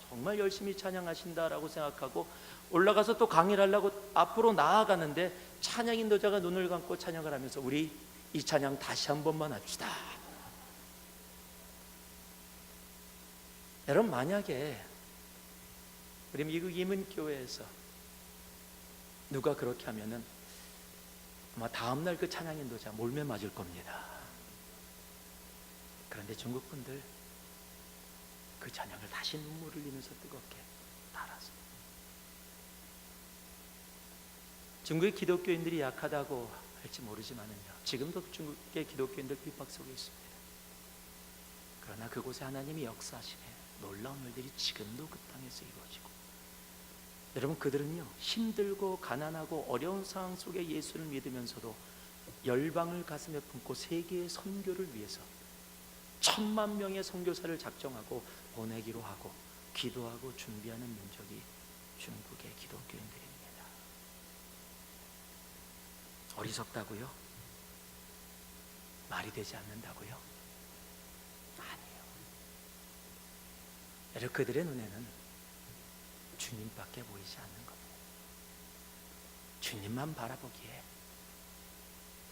정말 열심히 찬양하신다라고 생각하고 올라가서 또 강의를 하려고 앞으로 나아가는데 찬양 인도자가 눈을 감고 찬양을 하면서 우리 이 찬양 다시 한 번만 합시다. 여러분, 만약에 우리 미국 이문교회에서 누가 그렇게 하면은 아마 다음날 그 찬양 인도자 몰매 맞을 겁니다. 그런데 중국 분들 그 찬양을 다시 눈물을 흘리면서 뜨겁게 달았어요. 중국의 기독교인들이 약하다고 할지 모르지만은요, 지금도 중국의 기독교인들 핍박 속에 있습니다. 그러나 그곳에 하나님이 역사하시네 놀라운 일들이 지금도 그 땅에서 이루어지고, 여러분, 그들은요 힘들고 가난하고 어려운 상황 속에 예수를 믿으면서도 열방을 가슴에 품고 세계의 선교를 위해서 1000만 명의 선교사를 작정하고 보내기로 하고 기도하고 준비하는 민족이 중국의 기독교인들입니다. 어리석다고요? 말이 되지 않는다고요? 아니에요. 여러분, 그들의 눈에는 주님밖에 보이지 않는 겁니다. 주님만 바라보기에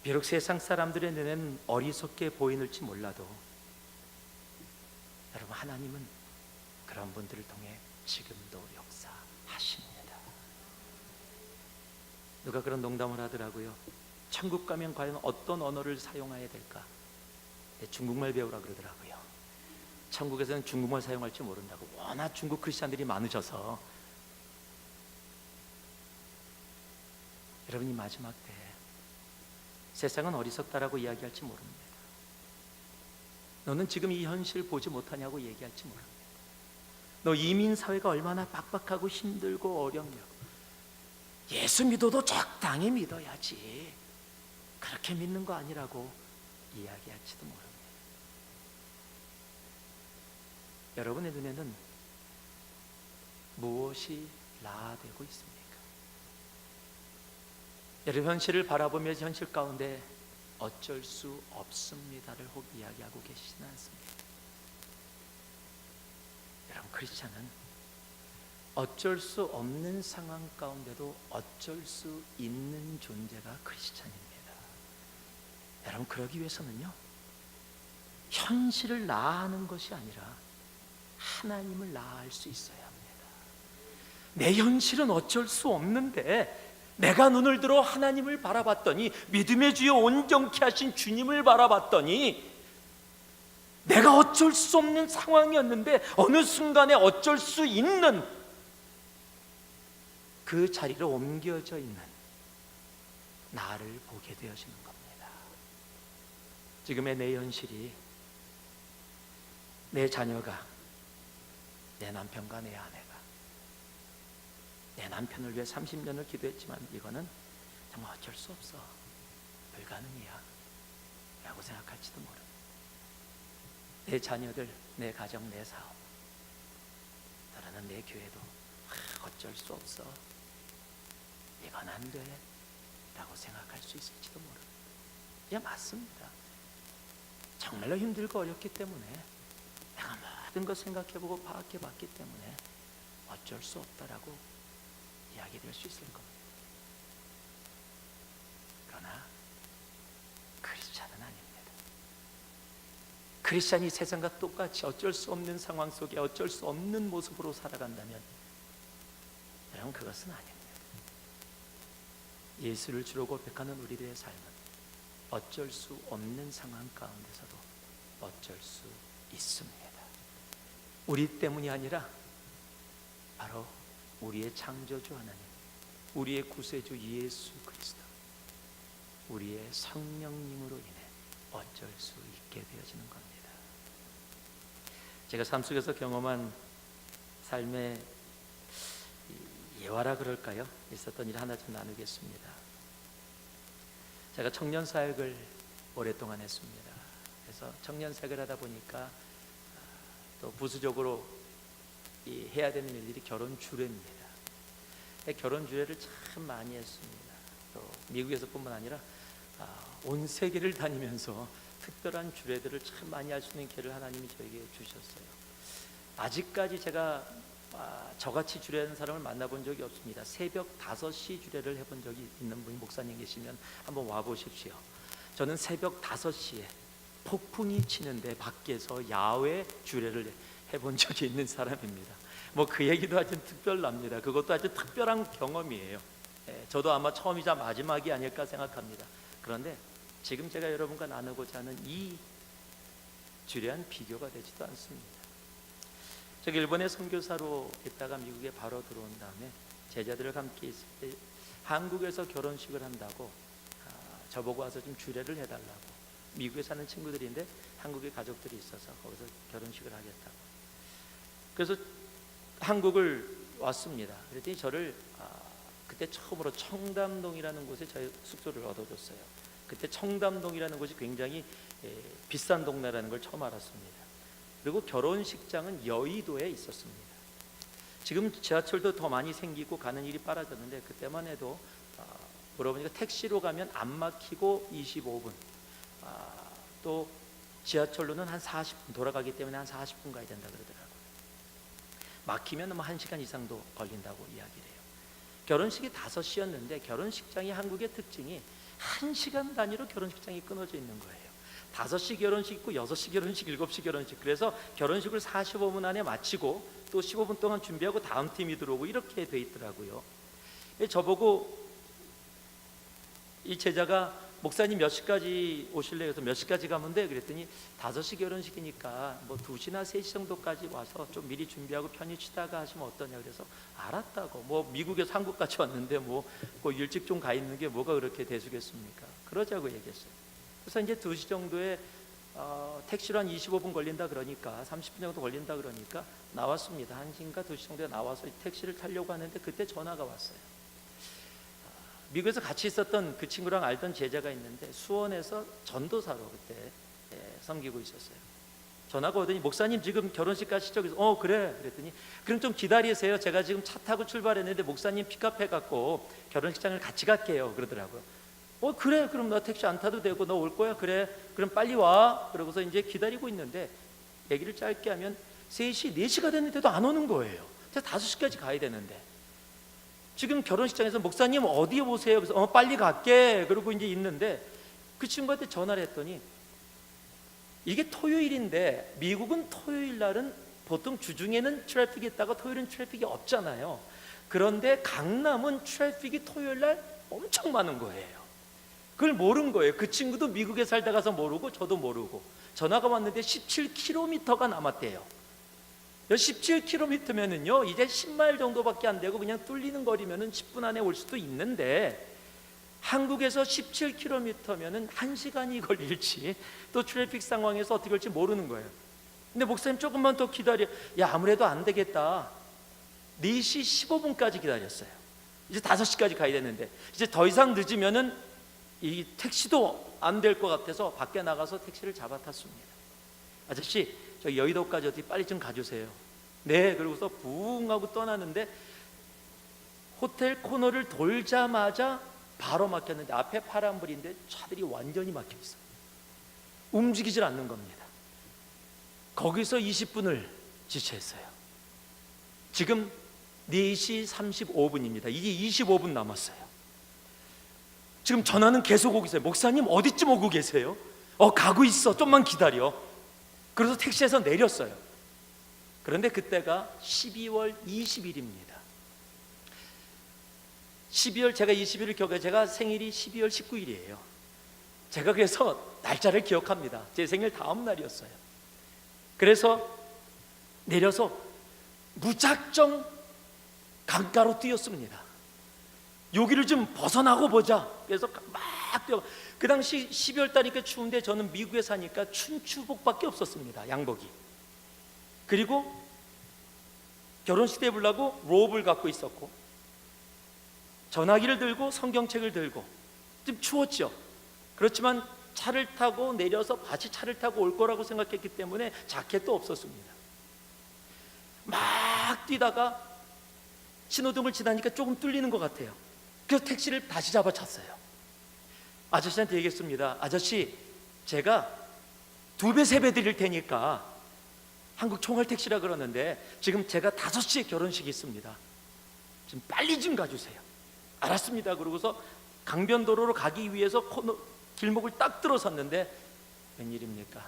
비록 세상 사람들의 눈에는 어리석게 보이는지 몰라도 여러분, 하나님은 그런 분들을 통해 지금도 역사하십니다. 누가 그런 농담을 하더라고요. 천국 가면 과연 어떤 언어를 사용해야 될까? 중국말 배우라 그러더라고요. 천국에서는 중국말 사용할지 모른다고. 워낙 중국 크리스찬들이 많으셔서. 여러분이 마지막 때 세상은 어리석다라고 이야기할지 모릅니다. 너는 지금 이 현실 보지 못하냐고 얘기할지 모릅니다. 너 이민 사회가 얼마나 빡빡하고 힘들고 어렵냐고. 예수 믿어도 적당히 믿어야지, 그렇게 믿는 거 아니라고 이야기할지도 모릅니다. 여러분의 눈에는 무엇이 나아되고 있습니까? 여러분, 현실을 바라보며 현실 가운데 어쩔 수 없습니다를 혹 이야기하고 계시지는 않습니다. 여러분, 크리스찬은 어쩔 수 없는 상황 가운데도 어쩔 수 있는 존재가 크리스찬입니다. 여러분, 그러기 위해서는요 현실을 나아하는 것이 아니라 하나님을 나아할 수 있어야 합니다. 내 현실은 어쩔 수 없는데 내가 눈을 들어 하나님을 바라봤더니, 믿음의 주여 온전케 하신 주님을 바라봤더니, 내가 어쩔 수 없는 상황이었는데 어느 순간에 어쩔 수 있는 그 자리로 옮겨져 있는 나를 보게 되어지는 겁니다. 지금의 내 현실이 내 자녀가, 내 남편과 내 아내가, 내 남편을 위해 30년을 기도했지만 이거는 정말 어쩔 수 없어, 불가능이야 라고 생각할지도 모릅니다. 내 자녀들, 내 가정, 내 사업, 또는 내 교회도 어쩔 수 없어, 이건 안 돼 라고 생각할 수 있을지도 모릅니다. 예, 맞습니다. 정말로 힘들고 어렵기 때문에 내가 모든 것 생각해보고 파악해봤기 때문에 어쩔 수 없다라고 이야기될 수 있을 겁니다. 그러나 크리스찬은 아닙니다. 크리스찬이 세상과 똑같이 어쩔 수 없는 상황 속에 어쩔 수 없는 모습으로 살아간다면 여러분, 그것은 아닙니다. 예수를 주로 고백하는 우리들의 삶은 어쩔 수 없는 상황 가운데서도 어쩔 수 있습니다. 우리 때문이 아니라 바로 우리의 창조주 하나님, 우리의 구세주 예수 그리스도, 우리의 성령님으로 인해 어쩔 수 있게 되어지는 겁니다. 제가 삶 속에서 경험한 삶의 예화라 그럴까요? 있었던 일 하나 좀 나누겠습니다. 제가 청년 사역을 오랫동안 했습니다. 그래서 청년 사역을 하다 보니까 또 부수적으로 해야 되는 일들이 결혼 주례입니다. 결혼 주례를 참 많이 했습니다. 또 미국에서뿐만 아니라 온 세계를 다니면서 특별한 주례들을 참 많이 할 수 있는 기회를 하나님이 저에게 주셨어요. 아직까지 제가 저같이 주례하는 사람을 만나본 적이 없습니다. 새벽 5시 주례를 해본 적이 있는 분이 목사님 계시면 한번 와보십시오. 저는 새벽 5시에 폭풍이 치는데 밖에서 야외 주례를 해본 적이 있는 사람입니다. 뭐 그 얘기도 아주 특별합니다. 그것도 아주 특별한 경험이에요. 저도 아마 처음이자 마지막이 아닐까 생각합니다. 그런데 지금 제가 여러분과 나누고자 하는 이 주례한 비교가 되지도 않습니다. 제가 일본에 선교사로 있다가 미국에 바로 들어온 다음에 제자들과 함께 있을 때 한국에서 결혼식을 한다고 저보고 와서 좀 주례를 해달라고. 미국에 사는 친구들인데 한국에 가족들이 있어서 거기서 결혼식을 하겠다고. 그래서 한국을 왔습니다. 그랬더니 저를 그때 처음으로 청담동이라는 곳에 저희 숙소를 얻어줬어요. 그때 청담동이라는 곳이 굉장히 비싼 동네라는 걸 처음 알았습니다. 그리고 결혼식장은 여의도에 있었습니다. 지금 지하철도 더 많이 생기고 가는 일이 빨라졌는데 그때만 해도 물어보니까 택시로 가면 안 막히고 25분, 또 지하철로는 한 40분 돌아가기 때문에 한 40분 가야 된다 그러더라고요. 막히면 뭐 1시간 이상도 걸린다고 이야기를 해요. 결혼식이 5시였는데 결혼식장이 한국의 특징이 1시간 단위로 결혼식장이 끊어져 있는 거예요. 5시 결혼식 있고 6시 결혼식, 7시 결혼식. 그래서 결혼식을 45분 안에 마치고 또 15분 동안 준비하고 다음 팀이 들어오고 이렇게 돼 있더라고요. 저보고 이 제자가 목사님 몇 시까지 오실래요? 그래서 몇 시까지 가면 돼? 그랬더니 5시 결혼식이니까 뭐 2시나 3시 정도까지 와서 좀 미리 준비하고 편히 쉬다가 하시면 어떠냐. 그래서 알았다고. 뭐 미국에서 한국까지 왔는데 뭐 일찍 좀 가 있는 게 뭐가 그렇게 대수겠습니까? 그러자고 얘기했어요. 그래서 이제 2시 정도에 택시로 한 25분 걸린다 그러니까 30분 정도 걸린다 그러니까 나왔습니다. 1시인가 2시 정도에 나와서 택시를 타려고 하는데 그때 전화가 왔어요. 미국에서 같이 있었던 그 친구랑 알던 제자가 있는데 수원에서 전도사로 그때 섬기고 있었어요. 전화가 오더니 목사님 지금 결혼식 가시죠? 그래서 그래. 그랬더니 그럼 좀 기다리세요. 제가 지금 차 타고 출발했는데 목사님 픽업해 갖고 결혼식장을 같이 갈게요. 그러더라고요. 그래. 그럼 나 택시 안 타도 되고 너 올 거야? 그래. 그럼 빨리 와. 그러고서 이제 기다리고 있는데 얘기를 짧게 하면 3시, 4시가 됐는데도 안 오는 거예요. 그래서 5시까지 가야 되는데 지금 결혼식장에서 목사님 어디에 보세요? 그래서 빨리 갈게. 그러고 이제 있는데 그 친구한테 전화를 했더니 이게 토요일인데 미국은 토요일 날은 보통 주중에는 트래픽이 있다가 토요일은 트래픽이 없잖아요. 그런데 강남은 트래픽이 토요일 날 엄청 많은 거예요. 그걸 모른 거예요. 그 친구도 미국에 살다 가서 모르고 저도 모르고 전화가 왔는데 17km가 남았대요. 17km면은요 이제 10마일 정도밖에 안 되고 그냥 뚫리는 거리면은 10분 안에 올 수도 있는데 한국에서 17km면은 1시간이 걸릴지 또 트래픽 상황에서 어떻게 될지 모르는 거예요. 근데 목사님 조금만 더 기다려. 아무래도 안 되겠다. 4시 15분까지 기다렸어요. 이제 5시까지 가야 되는데 이제 더 이상 늦으면은 이 택시도 안 될 것 같아서 밖에 나가서 택시를 잡아 탔습니다. 아저씨 저 여의도까지 어디 빨리 좀 가주세요. 네. 그러고서 부웅 하고 떠나는데 호텔 코너를 돌자마자 바로 막혔는데 앞에 파란불인데 차들이 완전히 막혀 있어요. 움직이질 않는 겁니다. 거기서 20분을 지체했어요. 지금 4시 35분입니다. 이제 25분 남았어요. 지금 전화는 계속 오고 있어요. 목사님 어디쯤 오고 계세요? 가고 있어. 좀만 기다려. 그래서 택시에서 내렸어요. 그런데 그때가 12월 20일입니다. 12월 제가 20일을 기억해요. 제가 생일이 12월 19일이에요. 제가 그래서 날짜를 기억합니다. 제 생일 다음 날이었어요. 그래서 내려서 무작정 강가로 뛰었습니다. 여기를 좀 벗어나고 보자. 그래서 막 뛰어. 그 당시 12월 달이니까 추운데 저는 미국에 사니까 춘추복밖에 없었습니다. 양복이. 그리고 결혼식 때 입으려고 롭을 갖고 있었고 전화기를 들고 성경책을 들고 좀 추웠죠. 그렇지만 차를 타고 내려서 다시 차를 타고 올 거라고 생각했기 때문에 자켓도 없었습니다. 막 뛰다가 신호등을 지나니까 조금 뚫리는 것 같아요. 그래서 택시를 다시 잡아찼어요. 아저씨한테 얘기했습니다. 아저씨, 제가 2배, 3배 드릴 테니까, 한국 총알택시라 그러는데 지금 제가 5시에 결혼식이 있습니다. 지금 빨리 좀 가주세요. 알았습니다. 그러고서 강변도로로 가기 위해서 길목을 딱 들어섰는데 웬일입니까?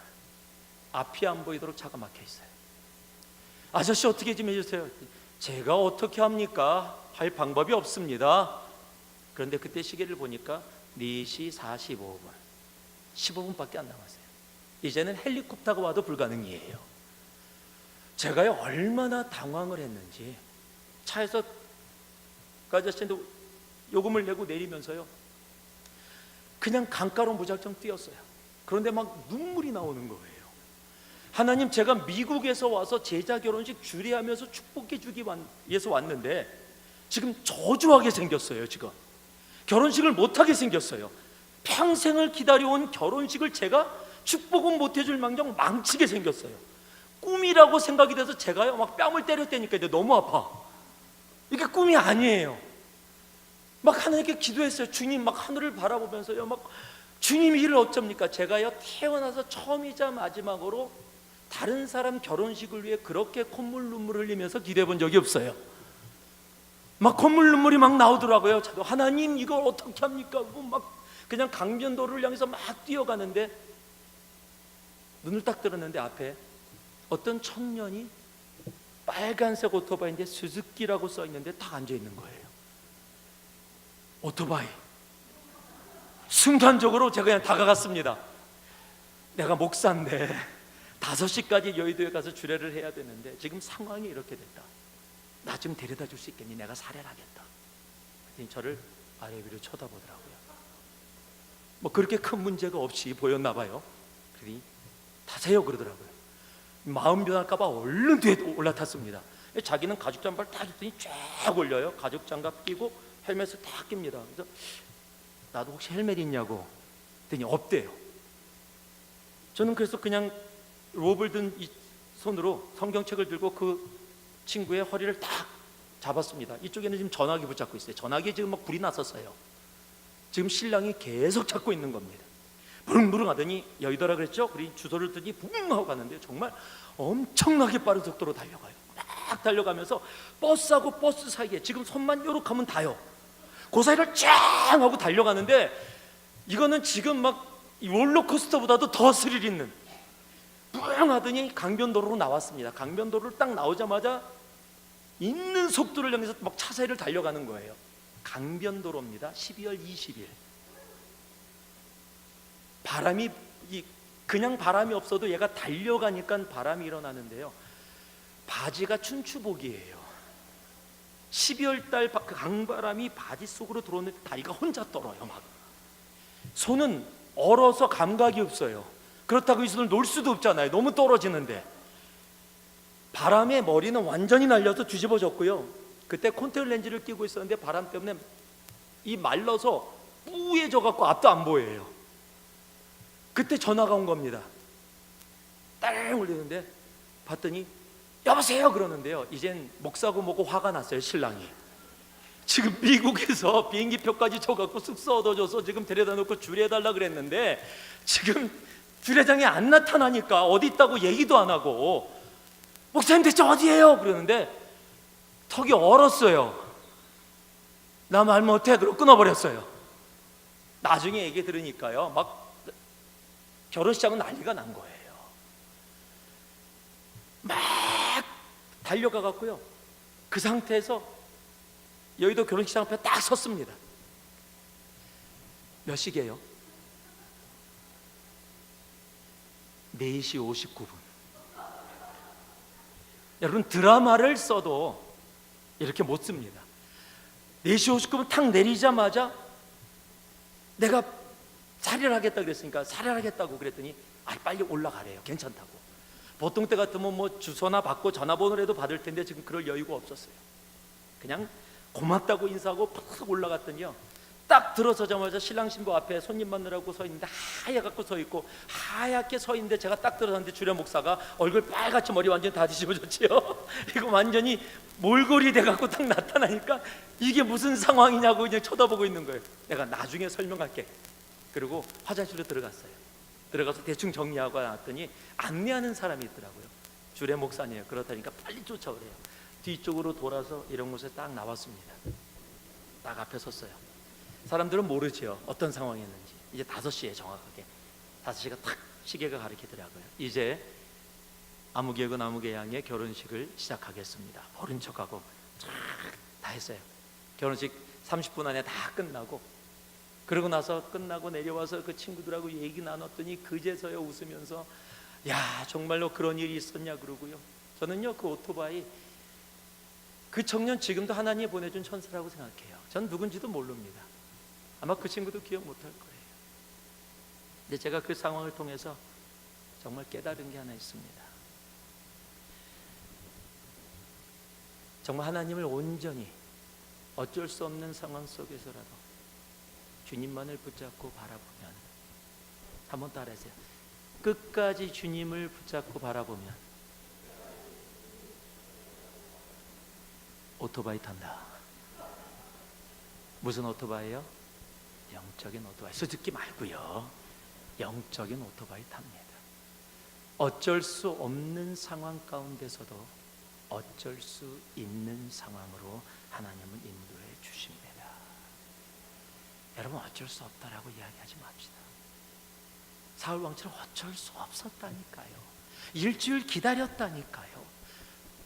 앞이 안 보이도록 차가 막혀 있어요. 아저씨 어떻게 좀 해주세요. 제가 어떻게 합니까? 할 방법이 없습니다. 그런데 그때 시계를 보니까 4시 45분, 15분밖에 안 남았어요. 이제는 헬리콥터가 와도 불가능이에요. 제가요 얼마나 당황을 했는지, 차에서 그 아저씨한테 요금을 내고 내리면서요 그냥 강가로 무작정 뛰었어요. 그런데 막 눈물이 나오는 거예요. 하나님, 제가 미국에서 와서 제자 결혼식 주례하면서 축복해 주기 위해서 왔는데 지금 저주하게 생겼어요. 지금 결혼식을 못하게 생겼어요. 평생을 기다려온 결혼식을 제가 축복은 못해줄 망정 망치게 생겼어요. 꿈이라고 생각이 돼서 제가요 막 뺨을 때렸다니까. 이제 너무 아파. 이게 꿈이 아니에요. 막 하나님께 기도했어요. 주님, 막 하늘을 바라보면서요 막 주님, 이를 어쩝니까? 제가요 태어나서 처음이자 마지막으로 다른 사람 결혼식을 위해 그렇게 콧물 눈물 흘리면서 기도해 본 적이 없어요. 막 콧물 눈물이 막 나오더라고요. 저도 하나님, 이걸 어떻게 합니까? 막 그냥 강변도로를 향해서 막 뛰어가는데 눈을 딱 들었는데 앞에 어떤 청년이 빨간색 오토바이인데 스즈키라고 써 있는데 딱 앉아 있는 거예요. 오토바이. 순간적으로 제가 그냥 다가갔습니다. 내가 목사인데 5시까지 여의도에 가서 주례를 해야 되는데 지금 상황이 이렇게 됐다. 나 좀 데려다 줄 수 있겠니? 내가 살해하겠다. 그랬더니 저를 아래 위로 쳐다보더라고요. 뭐 그렇게 큰 문제가 없이 보였나 봐요. 그러더니 타세요 그러더라고요. 마음 변할까 봐 얼른 뒤에 올라탔습니다. 자기는 가죽 장갑을 딱 입더니 쫙 올려요. 가죽 장갑 끼고 헬멧을 딱 낍니다. 그래서 나도 혹시 헬멧 있냐고 그랬더니 없대요. 저는 그래서 그냥 롭을 든 이 손으로 성경책을 들고 그 친구의 허리를 딱 잡았습니다. 이쪽에는 지금 전화기 붙잡고 있어요. 전화기에 지금 막 불이 났었어요. 지금 신랑이 계속 잡고 있는 겁니다. 부릉부릉 하더니 여의도라 그랬죠? 그리고 주소를 뜨니 붕 하고 가는데 정말 엄청나게 빠른 속도로 달려가요. 막 달려가면서 버스하고 버스 사이에 지금 손만 요렇게 하면 닿아요. 그 사이를 쫙 하고 달려가는데 이거는 지금 막 롤러코스터보다도 더 스릴 있는, 뿡 하더니 강변도로로 나왔습니다. 강변도로를 딱 나오자마자 있는 속도를 향해서 막 차사이를 달려가는 거예요. 강변도로입니다. 12월 20일. 바람이 그냥 바람이 없어도 얘가 달려가니까 바람이 일어나는데요. 바지가 춘추복이에요. 12월 달 강바람이 바지 속으로 들어오는데 다리가 혼자 떨어요. 막 손은 얼어서 감각이 없어요. 그렇다고 이 손을 놓을 수도 없잖아요. 너무 떨어지는데. 바람에 머리는 완전히 날려서 뒤집어졌고요. 그때 콘택트 렌즈를 끼고 있었는데 바람 때문에 이 말라서 뿌얘져 갖고 앞도 안 보여요. 그때 전화가 온 겁니다. 딸 울리는데 봤더니 여보세요 그러는데요. 이젠 목사고 뭐고 화가 났어요. 신랑이 지금 미국에서 비행기표까지 줘갖고 숙소 얻어줘서 지금 데려다 놓고 주례해달라 그랬는데 지금 주례장이 안 나타나니까 어디 있다고 얘기도 안 하고 목사님 대체 어디예요? 그러는데 턱이 얼었어요. 나 말 못해. 그러고 끊어버렸어요. 나중에 얘기 들으니까요 막 결혼식장은 난리가 난 거예요. 막 달려가 갖고요 그 상태에서 여의도 결혼식장 앞에 딱 섰습니다. 몇 시게요? 4시 59분. 여러분 드라마를 써도 이렇게 못 씁니다. 4시 59분 탁 내리자마자 내가 살해하겠다 그랬으니까 살해하겠다고 그랬더니 빨리 올라가래요. 괜찮다고. 보통 때 같으면 뭐 주소나 받고 전화번호라도 받을 텐데 지금 그럴 여유가 없었어요. 그냥 고맙다고 인사하고 팍 올라갔더니요 딱 들어서자마자 신랑 신부 앞에 손님 만나라고 서 있는데 하얗게 서 있고 하얗게 서 있는데 제가 딱 들어섰는데 주례 목사가 얼굴 빨갛게 머리 완전히 다 뒤집어졌지요. 이거 완전히 몰골이 돼갖고 딱 나타나니까 이게 무슨 상황이냐고 그냥 쳐다보고 있는 거예요. 내가 나중에 설명할게. 그리고 화장실로 들어갔어요. 들어가서 대충 정리하고 나왔더니 안내하는 사람이 있더라고요. 주례 목사님이에요. 그렇다니까 빨리 쫓아오래요. 뒤쪽으로 돌아서 이런 곳에 딱 나왔습니다. 딱 앞에 섰어요. 사람들은 모르죠, 어떤 상황이었는지. 이제 5시에 정확하게 5시가 탁 시계가 가리키더라고요. 이제 아무개군 아무개양의 결혼식을 시작하겠습니다. 모른 척하고 다 했어요. 결혼식 30분 안에 다 끝나고, 그러고 나서 끝나고 내려와서 그 친구들하고 얘기 나눴더니 그제서야 웃으면서 야, 정말로 그런 일이 있었냐 그러고요. 저는요, 그 오토바이 그 청년 지금도 하나님이 보내준 천사라고 생각해요. 전 누군지도 모릅니다. 아마 그 친구도 기억 못할 거예요. 근데 제가 그 상황을 통해서 정말 깨달은 게 하나 있습니다. 정말 하나님을 온전히 어쩔 수 없는 상황 속에서라도 주님만을 붙잡고 바라보면, 한번 따라하세요. 끝까지 주님을 붙잡고 바라보면 오토바이 탄다. 무슨 오토바이요? 영적인 오토바이. 수줍기 말고요, 영적인 오토바이 탑니다. 어쩔 수 없는 상황 가운데서도 어쩔 수 있는 상황으로 하나님은 인도해 주십니다. 여러분, 어쩔 수 없다라고 이야기하지 맙시다. 사울 왕처럼 어쩔 수 없었다니까요. 일주일 기다렸다니까요.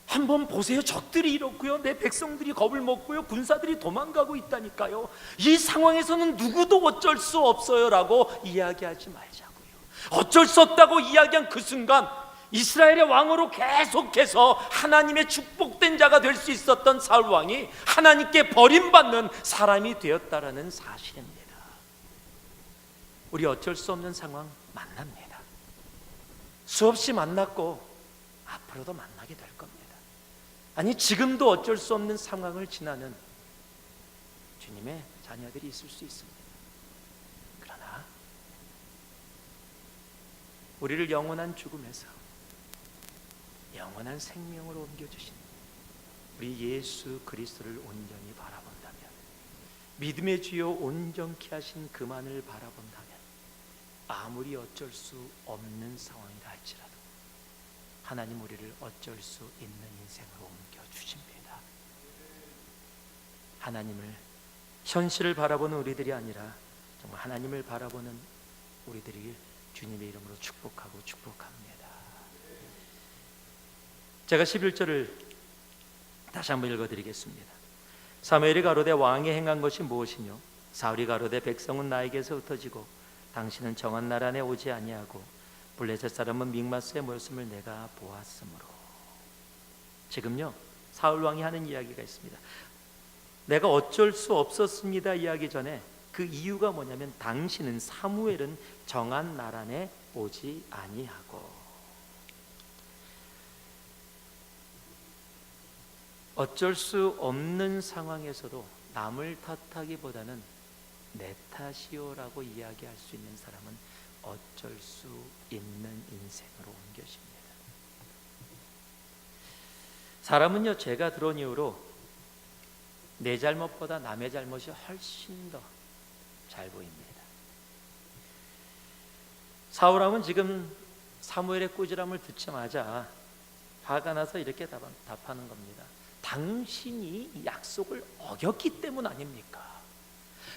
한번 보세요. 적들이 이렇고요, 내 백성들이 겁을 먹고요, 군사들이 도망가고 있다니까요. 이 상황에서는 누구도 어쩔 수 없어요라고 이야기하지 말자고요. 어쩔 수 없다고 이야기한 그 순간 이스라엘의 왕으로 계속해서 하나님의 축복된 자가 될 수 있었던 사울 왕이 하나님께 버림받는 사람이 되었다라는 사실입니다. 우리 어쩔 수 없는 상황 만납니다. 수없이 만났고 앞으로도 만나게 될 겁니다. 아니, 지금도 어쩔 수 없는 상황을 지나는 주님의 자녀들이 있을 수 있습니다. 그러나 우리를 영원한 죽음에서 영원한 생명으로 옮겨주신 우리 예수 그리스도를 온전히 바라본다면, 믿음의 주요 온전케 하신 그만을 바라본다면, 아무리 어쩔 수 없는 상황이라 할지라도 하나님 우리를 어쩔 수 있는 인생으로 옮겨주십니다. 하나님을, 현실을 바라보는 우리들이 아니라 정말 하나님을 바라보는 우리들이 주님의 이름으로 축복합니다. 제가 11절을 다시 한번 읽어드리겠습니다. 사무엘이 가로되 왕이 행한 것이 무엇이뇨? 사울이 가로되 백성은 나에게서 흩어지고 당신은 정한 나라 안에 오지 아니하고 블레셋 사람은 믹마스에 모였음을 내가 보았으므로. 지금요, 사울 왕이 하는 이야기가 있습니다. 내가 어쩔 수 없었습니다 이야기 전에 그 이유가 뭐냐면, 당신은, 사무엘은 정한 나라 안에 오지 아니하고. 어쩔 수 없는 상황에서도 남을 탓하기보다는 내 탓이요라고 이야기할 수 있는 사람은 어쩔 수 있는 인생으로 옮겨집니다. 사람은요, 죄가 들어온 이후로 내 잘못보다 남의 잘못이 훨씬 더 잘 보입니다. 사울 왕은 지금 사무엘의 꾸지람을 듣자마자 화가 나서 이렇게 답하는 겁니다. 당신이 약속을 어겼기 때문 아닙니까?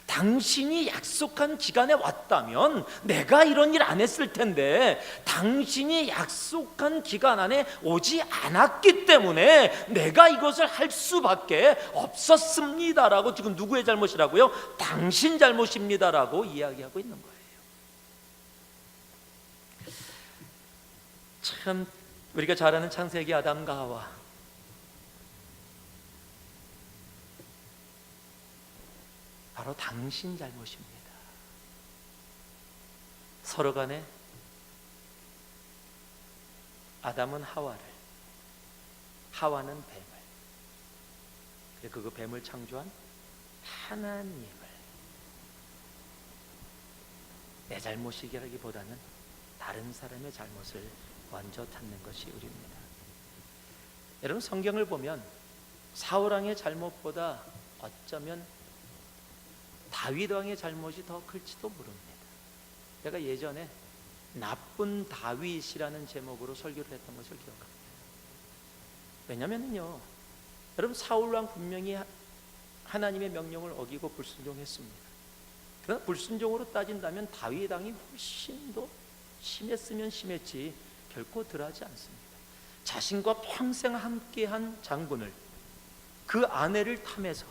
당신이 약속한 기간에 왔다면 내가 이런 일 안 했을 텐데, 당신이 약속한 기간 안에 오지 않았기 때문에 내가 이것을 할 수밖에 없었습니다라고, 지금 누구의 잘못이라고요? 당신 잘못입니다라고 이야기하고 있는 거예요. 참, 우리가 잘 아는 창세기 아담과 하와, 바로 당신 잘못입니다. 서로 간에 아담은 하와를, 하와는 뱀을, 그리고 그 뱀을 창조한 하나님을 내 잘못이라기보다는 다른 사람의 잘못을 먼저 찾는 것이 우리입니다. 여러분, 성경을 보면 사울 왕의 잘못보다 어쩌면 다윗 왕의 잘못이 더 클지도 모릅니다. 제가 예전에 나쁜 다윗이라는 제목으로 설교를 했던 것을 기억합니다. 왜냐면요, 여러분 사울왕 분명히 하나님의 명령을 어기고 불순종했습니다. 그러나 불순종으로 따진다면 다윗 왕이 훨씬 더 심했으면 심했지 결코 덜하지 않습니다. 자신과 평생 함께한 장군을, 그 아내를 탐해서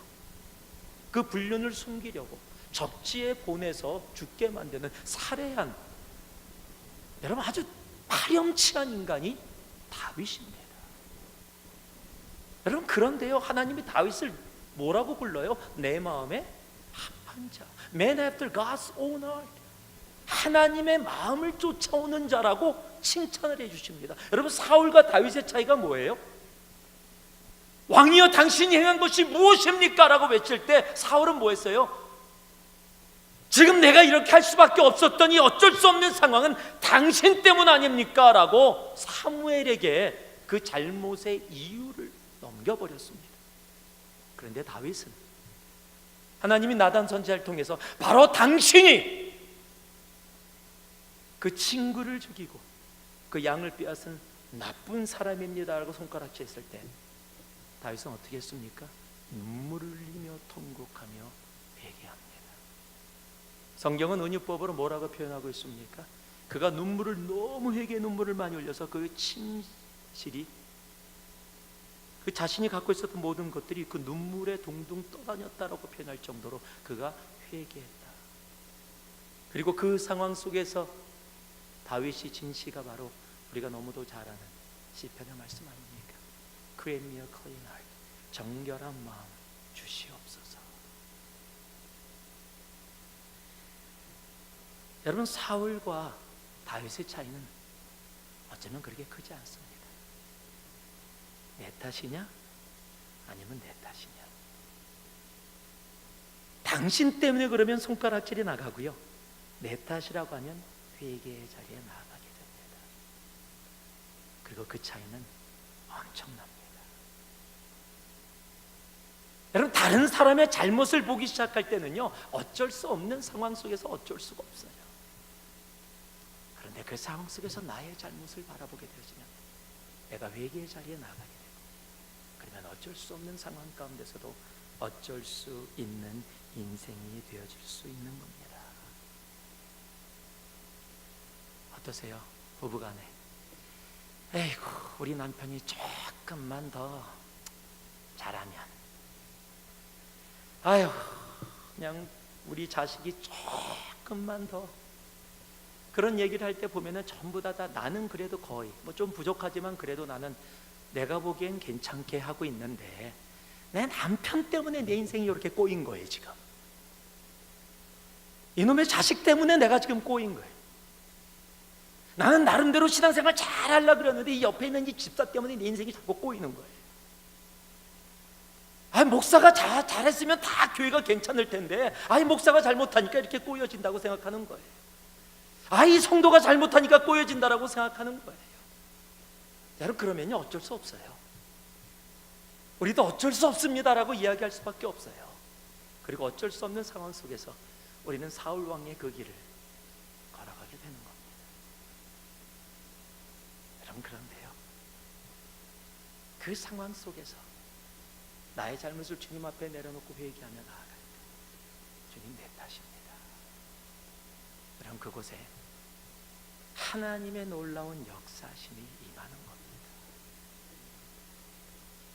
그 불륜을 숨기려고 적지에 보내서 죽게 만드는 살해한, 여러분 아주 파렴치한 인간이 다윗입니다. 여러분 그런데요, 하나님이 다윗을 뭐라고 불러요? 내 마음에 합한 자, Man after God's own heart, 하나님의 마음을 쫓아오는 자라고 칭찬을 해주십니다. 여러분 사울과 다윗의 차이가 뭐예요? 왕이여 당신이 행한 것이 무엇입니까? 라고 외칠 때 사울은 뭐 했어요? 지금 내가 이렇게 할 수밖에 없었더니 어쩔 수 없는 상황은 당신 때문 아닙니까? 라고 사무엘에게 그 잘못의 이유를 넘겨버렸습니다. 그런데 다윗은 하나님이 나단 선지자를 통해서 바로 당신이 그 친구를 죽이고 그 양을 빼앗은 나쁜 사람입니다 라고 손가락질 했을 때 다윗은 어떻게 했습니까? 눈물을 흘리며 통곡하며 회개합니다. 성경은 은유법으로 뭐라고 표현하고 있습니까? 그가 눈물을 너무 회개의 눈물을 많이 흘려서 그 침실이, 그 자신이 갖고 있었던 모든 것들이 그 눈물에 동동 떠다녔다라고 표현할 정도로 그가 회개했다. 그리고 그 상황 속에서 다윗이 진 시가 바로 우리가 너무도 잘 아는 시편의 말씀 아닙니까? Create me a clean heart, 정결한 마음 주시옵소서. 여러분 사울과 다윗의 차이는 어쩌면 그렇게 크지 않습니다. 내 탓이냐? 아니면 내 탓이냐? 당신 때문에 그러면 손가락질이 나가고요, 내 탓이라고 하면 회개의 자리에 나아가게 됩니다. 그리고 그 차이는 엄청납니다. 여러분 다른 사람의 잘못을 보기 시작할 때는요, 어쩔 수 없는 상황 속에서 어쩔 수가 없어요. 그런데 그 상황 속에서 나의 잘못을 바라보게 되어지면 내가 회개의 자리에 나가게 되고, 그러면 어쩔 수 없는 상황 가운데서도 어쩔 수 있는 인생이 되어질 수 있는 겁니다. 어떠세요? 부부간에 에이구 우리 남편이 조금만 더 잘하면, 아유 그냥 우리 자식이 조금만 더, 그런 얘기를 할 때 보면은 전부 다 나는 그래도 거의 뭐 좀 부족하지만 그래도 나는 내가 보기엔 괜찮게 하고 있는데 내 남편 때문에 내 인생이 이렇게 꼬인 거예요. 지금 이놈의 자식 때문에 내가 지금 꼬인 거예요. 나는 나름대로 신앙생활 잘 하려고 그랬는데 이 옆에 있는 이 집사 때문에 내 인생이 자꾸 꼬이는 거예요. 아, 목사가 잘했으면 다 교회가 괜찮을 텐데, 아, 목사가 잘못하니까 이렇게 꼬여진다고 생각하는 거예요. 아, 이 성도가 잘못하니까 꼬여진다라고 생각하는 거예요. 여러분 그러면요 어쩔 수 없어요. 우리도 어쩔 수 없습니다라고 이야기할 수밖에 없어요. 그리고 어쩔 수 없는 상황 속에서 우리는 사울 왕의 그 길을 걸어가게 되는 겁니다. 여러분 그런데요, 그 상황 속에서 나의 잘못을 주님 앞에 내려놓고 회개하며 나아갈 때 주님 내 탓입니다. 여러분 그곳에 하나님의 놀라운 역사심이 임하는 겁니다.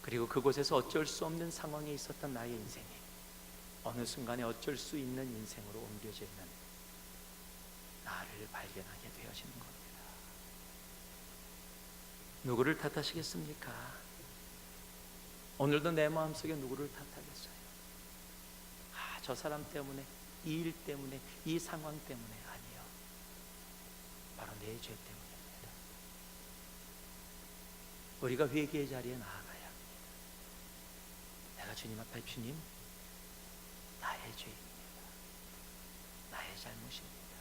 그리고 그곳에서 어쩔 수 없는 상황에 있었던 나의 인생이 어느 순간에 어쩔 수 있는 인생으로 옮겨져 있는 나를 발견하게 되어지는 겁니다. 누구를 탓하시겠습니까? 오늘도 내 마음속에 누구를 탓하겠어요? 아, 저 사람 때문에, 이 일 때문에, 이 상황 때문에. 아니요, 바로 내 죄 때문입니다. 우리가 회개의 자리에 나아가야 합니다. 내가 주님 앞에, 주님 나의 죄입니다, 나의 잘못입니다,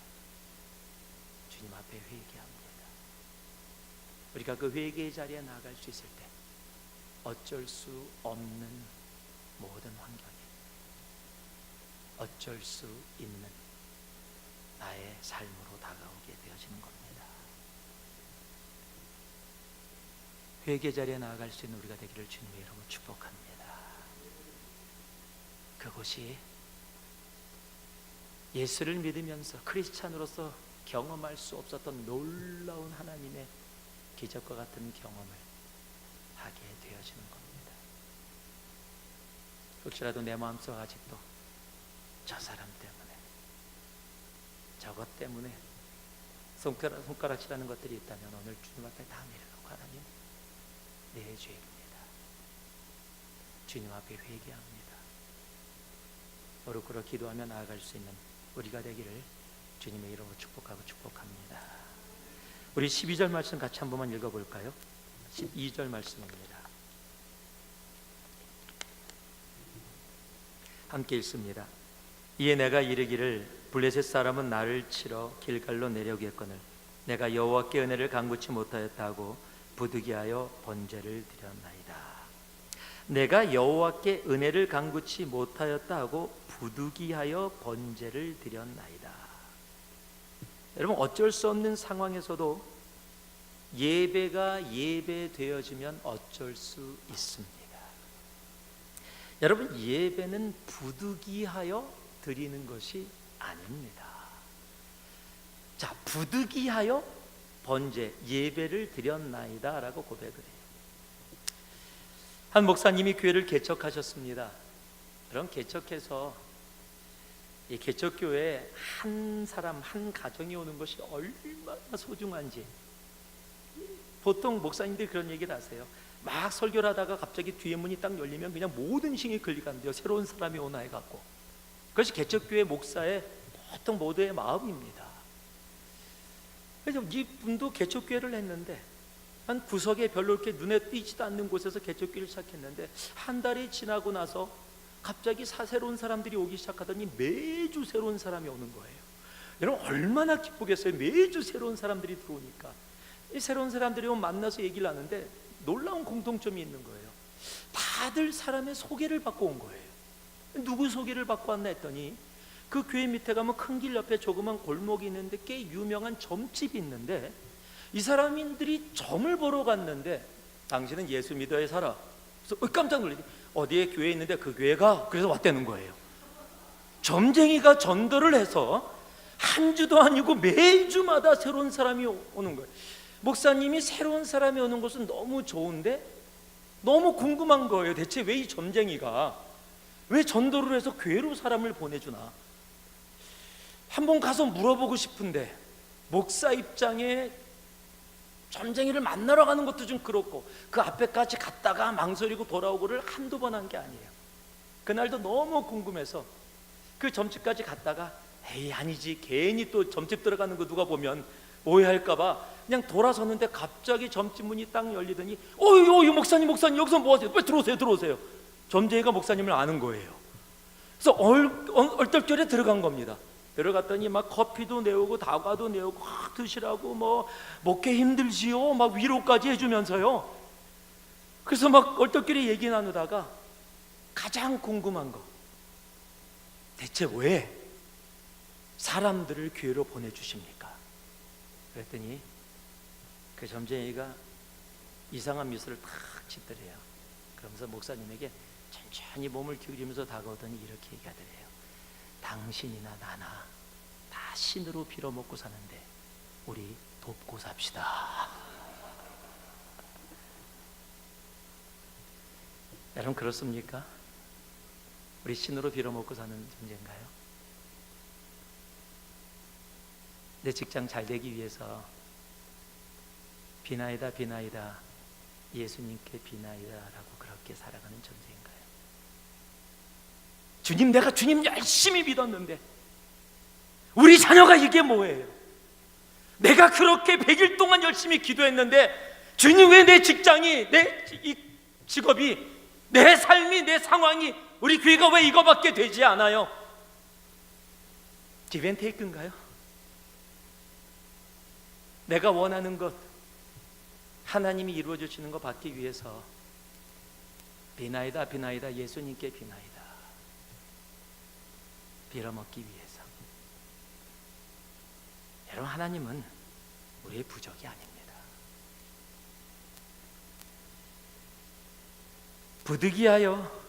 주님 앞에 회개합니다. 우리가 그 회개의 자리에 나아갈 수 있을 때 어쩔 수 없는 모든 환경에 어쩔 수 있는 나의 삶으로 다가오게 되어지는 겁니다. 회개 자리에 나아갈 수 있는 우리가 되기를 주님의 이름으로 축복합니다. 그것이 예수를 믿으면서 크리스찬으로서 경험할 수 없었던 놀라운 하나님의 기적과 같은 경험을 하게 되어지는 겁니다. 혹시라도 내 마음속 아직도 저 사람 때문에, 저것 때문에 손가락질하는 것들이 있다면 오늘 주님 앞에 다 내려놓고, 하나님, 내 죄입니다. 주님 앞에 회개합니다. 무릎 꿇어 기도하며 나아갈 수 있는 우리가 되기를 주님의 이름으로 축복하고 축복합니다. 우리 12절 말씀 같이 한 번만 읽어볼까요? 12절 말씀입니다. 함께 읽습니다. 이에 내가 이르기를 블레셋 사람은 나를 치러 길갈로 내려오겠거늘 내가 여호와께 은혜를 간구치 못하였다 하고 부득이하여 번제를 드렸나이다. 내가 여호와께 은혜를 간구치 못하였다 하고 부득이하여 번제를 드렸나이다. 여러분, 어쩔 수 없는 상황에서도 예배가 예배되어지면 어쩔 수 있습니다. 여러분, 예배는 부득이하여 드리는 것이 아닙니다. 자, 부득이하여 번제, 예배를 드렸나이다 라고 고백을 해요. 한 목사님이 교회를 개척하셨습니다. 그럼 개척해서 이 개척교회에 한 사람, 한 가정이 오는 것이 얼마나 소중한지, 보통 목사님들이 그런 얘기를 하세요. 막 설교를 하다가 갑자기 뒤에 문이 딱 열리면 그냥 모든 신이 끌려간대요. 새로운 사람이 오나 해갖고. 그것이 개척교회 목사의 보통 모두의 마음입니다. 그래서 이분도 개척교회를 했는데 한 구석에 별로 이렇게 눈에 띄지도 않는 곳에서 개척교회를 시작했는데 한 달이 지나고 나서 갑자기 새로운 사람들이 오기 시작하더니 매주 새로운 사람이 오는 거예요. 여러분, 얼마나 기쁘겠어요. 매주 새로운 사람들이 들어오니까. 이 새로운 사람들이 오면 만나서 얘기를 하는데 놀라운 공통점이 있는 거예요. 다들 사람의 소개를 받고 온 거예요. 누구 소개를 받고 왔나 했더니 그 교회 밑에 가면 큰 길 옆에 조그만 골목이 있는데 꽤 유명한 점집이 있는데 이 사람들이 점을 보러 갔는데 당신은 예수 믿어야 살아. 그래서 깜짝 놀라지. 어디에 교회 있는데 그 교회가? 그래서 왔다는 거예요. 점쟁이가 전도를 해서 한 주도 아니고 매주마다 새로운 사람이 오는 거예요. 목사님이 새로운 사람이 오는 것은 너무 좋은데 너무 궁금한 거예요. 대체 왜 이 점쟁이가 왜 전도를 해서 교회로 사람을 보내주나? 한번 가서 물어보고 싶은데 목사 입장에 점쟁이를 만나러 가는 것도 좀 그렇고 그 앞에까지 갔다가 망설이고 돌아오고를 한두 번 한 게 아니에요. 그날도 너무 궁금해서 그 점집까지 갔다가 에이 아니지, 괜히 또 점집 들어가는 거 누가 보면 오해할까봐 그냥 돌아섰는데 갑자기 점집 문이 딱 열리더니 어이 목사님 여기서 뭐 하세요? 빨리 들어오세요. 점쟁이가 목사님을 아는 거예요. 그래서 얼떨결에 들어간 겁니다. 들어갔더니 막 커피도 내오고 다과도 내오고 드시라고 뭐 먹기 힘들지요 막 위로까지 해주면서요. 그래서 막 얼떨결에 얘기 나누다가 가장 궁금한 거, 대체 왜 사람들을 교회로 보내주십니까? 그랬더니 그 점쟁이가 이상한 미소를 탁 짓더래요. 그러면서 목사님에게 천천히 몸을 기울이면서 다가오더니 이렇게 얘기하더래요. 당신이나 나나 다 신으로 빌어먹고 사는데 우리 돕고 삽시다. 여러분, 그렇습니까? 우리 신으로 빌어먹고 사는 존재인가요? 내 직장 잘 되기 위해서 비나이다 예수님께 비나이다라고 그렇게 살아가는 존재인가요? 주님, 내가 주님 열심히 믿었는데 우리 자녀가 이게 뭐예요? 내가 그렇게 100일 동안 열심히 기도했는데 주님, 왜 내 직장이, 내 이 직업이, 내 삶이, 내 상황이, 우리 교회가 왜 이거밖에 되지 않아요? 기브앤테이크인가요? 내가 원하는 것, 하나님이 이루어 주시는 것 받기 위해서 비나이다 예수님께 비나이다 빌어먹기 위해서 여러분, 하나님은 우리의 부족이 아닙니다. 부득이하여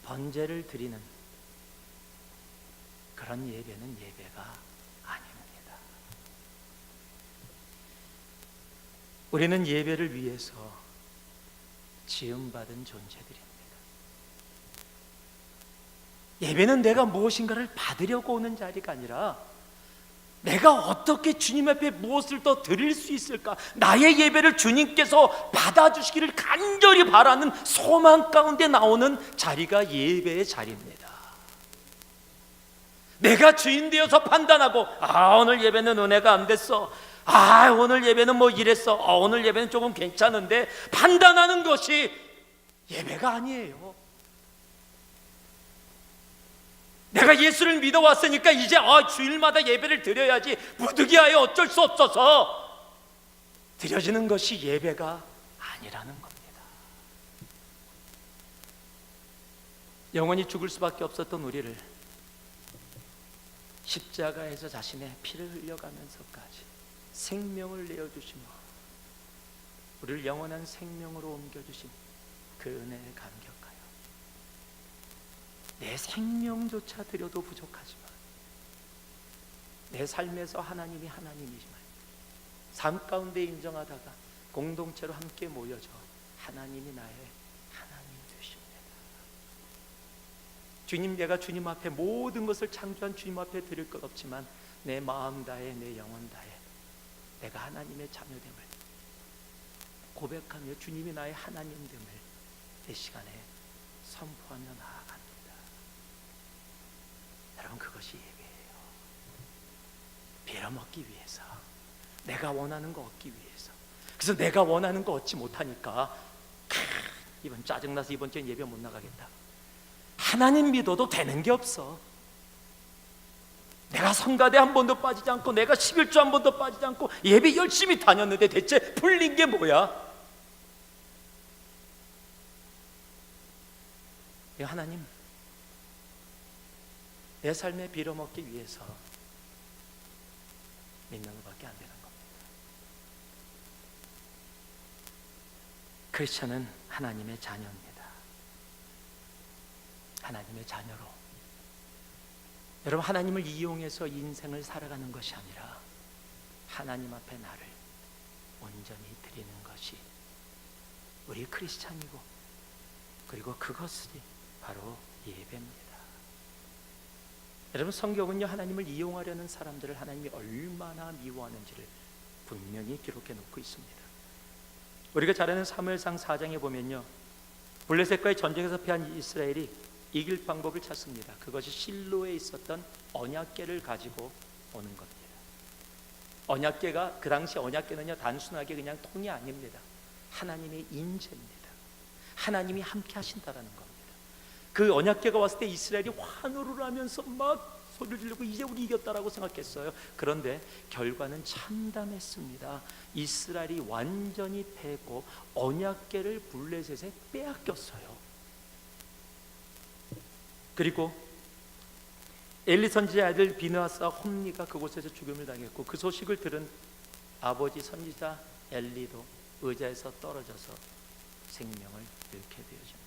번제를 드리는 그런 예배는 예배가 아닙니다. 우리는 예배를 위해서 지음받은 존재들입니다. 예배는 내가 무엇인가를 받으려고 오는 자리가 아니라 내가 어떻게 주님 앞에 무엇을 더 드릴 수 있을까? 나의 예배를 주님께서 받아주시기를 간절히 바라는 소망 가운데 나오는 자리가 예배의 자리입니다. 내가 주인 되어서 판단하고 오늘 예배는 은혜가 안 됐어, 오늘 예배는 뭐 이랬어, 오늘 예배는 조금 괜찮은데 판단하는 것이 예배가 아니에요. 내가 예수를 믿어왔으니까 이제 주일마다 예배를 드려야지, 부득이하여 어쩔 수 없어서 드려지는 것이 예배가 아니라는 겁니다. 영원히 죽을 수밖에 없었던 우리를 십자가에서 자신의 피를 흘려가면서까지 생명을 내어주시며 우리를 영원한 생명으로 옮겨주신 그 은혜에 감격하여 내 생명조차 드려도 부족하지만, 내 삶에서 하나님이 하나님이지만 삶 가운데 인정하다가 공동체로 함께 모여져 하나님이 나의 하나님 되십니다. 주님, 내가 주님 앞에 모든 것을 창조한 주님 앞에 드릴 것 없지만 내 마음 다해 내 영혼 다해 내가 하나님의 자녀됨을 고백하며 주님이 나의 하나님됨을 이 시간에 선포하며 나아갑니다. 여러분, 그것이 예배예요. 빌어먹기 위해서, 내가 원하는 거 얻기 위해서. 그래서 내가 원하는 거 얻지 못하니까 이번 짜증나서 이번 주엔 예배 못 나가겠다. 하나님 믿어도 되는 게 없어. 내가 성가대 한 번도 빠지지 않고 내가 11조 한 번도 빠지지 않고 예배 열심히 다녔는데 대체 풀린 게 뭐야? 하나님, 내 삶에 빌어먹기 위해서 믿는 것밖에 안 되는 겁니다. 크리스천은 하나님의 자녀입니다. 하나님의 자녀로 여러분, 하나님을 이용해서 인생을 살아가는 것이 아니라 하나님 앞에 나를 온전히 드리는 것이 우리 크리스찬이고, 그리고 그것이 바로 예배입니다. 여러분, 성경은요, 하나님을 이용하려는 사람들을 하나님이 얼마나 미워하는지를 분명히 기록해 놓고 있습니다. 우리가 잘 아는 사무엘상 4장에 보면요, 블레셋과의 전쟁에서 패한 이스라엘이 이길 방법을 찾습니다. 그것이 실로에 있었던 언약궤를 가지고 오는 겁니다. 언약궤가, 그 당시 언약궤는요, 단순하게 그냥 통이 아닙니다. 하나님의 인재입니다. 하나님이 함께 하신다라는 겁니다. 그 언약궤가 왔을 때 이스라엘이 환호를 하면서 막 소리를 지르고 이제 우리 이겼다라고 생각했어요. 그런데 결과는 참담했습니다. 이스라엘이 완전히 패고 언약궤를 블레셋에 빼앗겼어요. 그리고 엘리 선지자의 아들 비느하스와 홈리가 그곳에서 죽음을 당했고, 그 소식을 들은 아버지 선지자 엘리도 의자에서 떨어져서 생명을 잃게 되어집니다.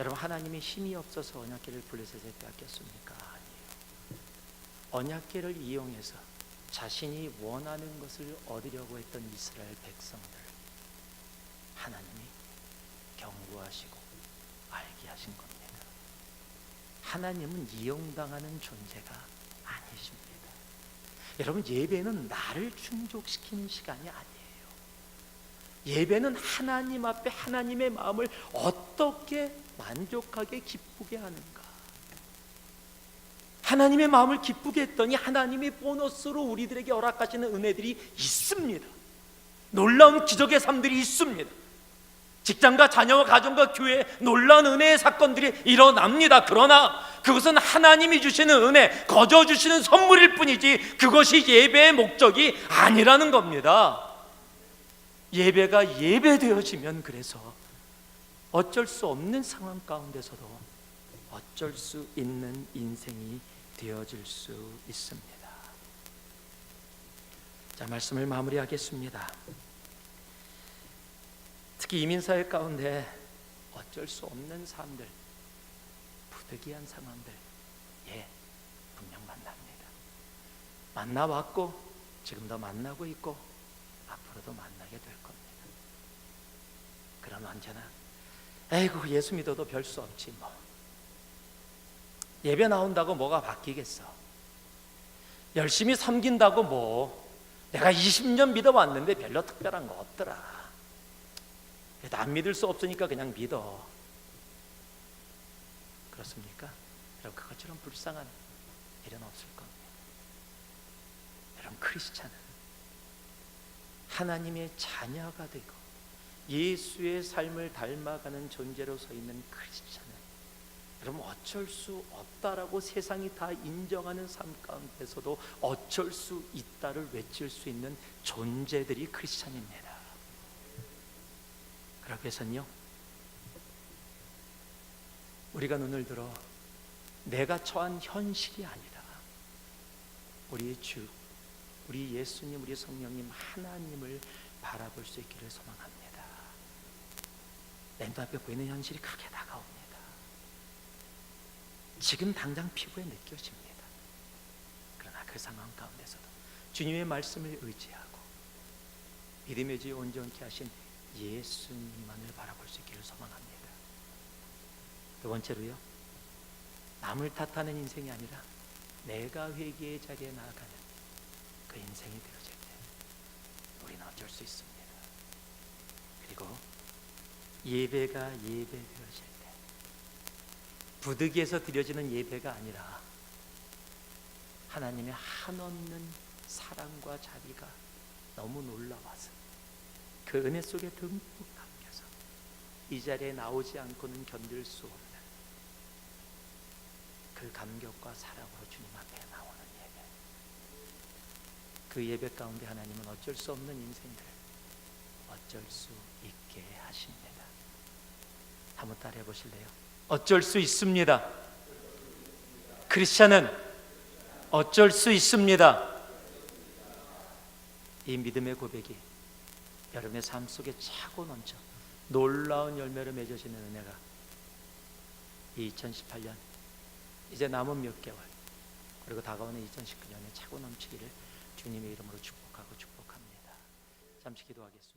여러분, 하나님이 힘이 없어서 언약궤를 블레셋에 빼앗겼습니까? 아니에요. 언약궤를 이용해서 자신이 원하는 것을 얻으려고 했던 이스라엘 백성들, 하나님이 경고하시고 알게 하신 겁니다. 하나님은 이용당하는 존재가 아니십니다. 여러분, 예배는 나를 충족시키는 시간이 아니에요. 예배는 하나님 앞에 하나님의 마음을 어떻게 만족하게 기쁘게 하는가. 하나님의 마음을 기쁘게 했더니 하나님이 보너스로 우리들에게 허락하시는 은혜들이 있습니다. 놀라운 기적의 삶들이 있습니다. 직장과 자녀와 가정과 교회에 놀라운 은혜의 사건들이 일어납니다. 그러나 그것은 하나님이 주시는 은혜, 거저 주시는 선물일 뿐이지 그것이 예배의 목적이 아니라는 겁니다. 예배가 예배되어지면 그래서 어쩔 수 없는 상황 가운데서도 어쩔 수 있는 인생이 되어질 수 있습니다. 자, 말씀을 마무리하겠습니다. 특히 이민사회 가운데 어쩔 수 없는 삶들, 부득이한 상황들, 분명 만납니다. 만나왔고 지금도 만나고 있고 앞으로도 만나게 될 겁니다. 그런 언제나 에이구 예수 믿어도 별 수 없지 뭐, 예배 나온다고 뭐가 바뀌겠어, 열심히 섬긴다고 뭐 내가 20년 믿어왔는데 별로 특별한 거 없더라, 그래도 안 믿을 수 없으니까 그냥 믿어. 그렇습니까? 여러분, 그것처럼 불쌍한 일은 없을 겁니다. 여러분, 크리스찬은 하나님의 자녀가 되고 예수의 삶을 닮아가는 존재로 서 있는 크리스찬은 여러분 어쩔 수 없다라고 세상이 다 인정하는 삶 가운데서도 어쩔 수 있다를 외칠 수 있는 존재들이 크리스찬입니다. 그러기 위해서는요, 우리가 눈을 들어 내가 처한 현실이 아니라 우리 주, 우리 예수님, 우리 성령님 하나님을 바라볼 수 있기를 소망합니다. 내 눈앞에 보이는 현실이 크게 다가옵니다. 지금 당장 피부에 느껴집니다. 그러나 그 상황 가운데서도 주님의 말씀을 의지하고 믿음의 지 온전케 하신 예수님만을 바라볼 수 있기를 소망합니다. 두 번째로요, 남을 탓하는 인생이 아니라 내가 회개의 자리에 나아가는 그 인생이 되어질 때 우리는 어쩔 수 있습니다. 그리고 예배가 예배되어질 때 부득이해서 드려지는 예배가 아니라 하나님의 한없는 사랑과 자비가 너무 놀라워서 그 은혜 속에 듬뿍 담겨서 이 자리에 나오지 않고는 견딜 수 없는 그 감격과 사랑으로 주님 앞에 나오는 예배, 그 예배 가운데 하나님은 어쩔 수 없는 인생들을 어쩔 수 있게 하십니다. 한번 따라해 보실래요? 어쩔 수 있습니다. 크리스찬은 어쩔 수 있습니다. 이 믿음의 고백이 여러분의 삶 속에 차고 넘쳐 놀라운 열매를 맺어지는 은혜가 이 2018년 이제 남은 몇 개월 그리고 다가오는 2019년에 차고 넘치기를 주님의 이름으로 축복하고 축복합니다. 잠시 기도하겠습니다.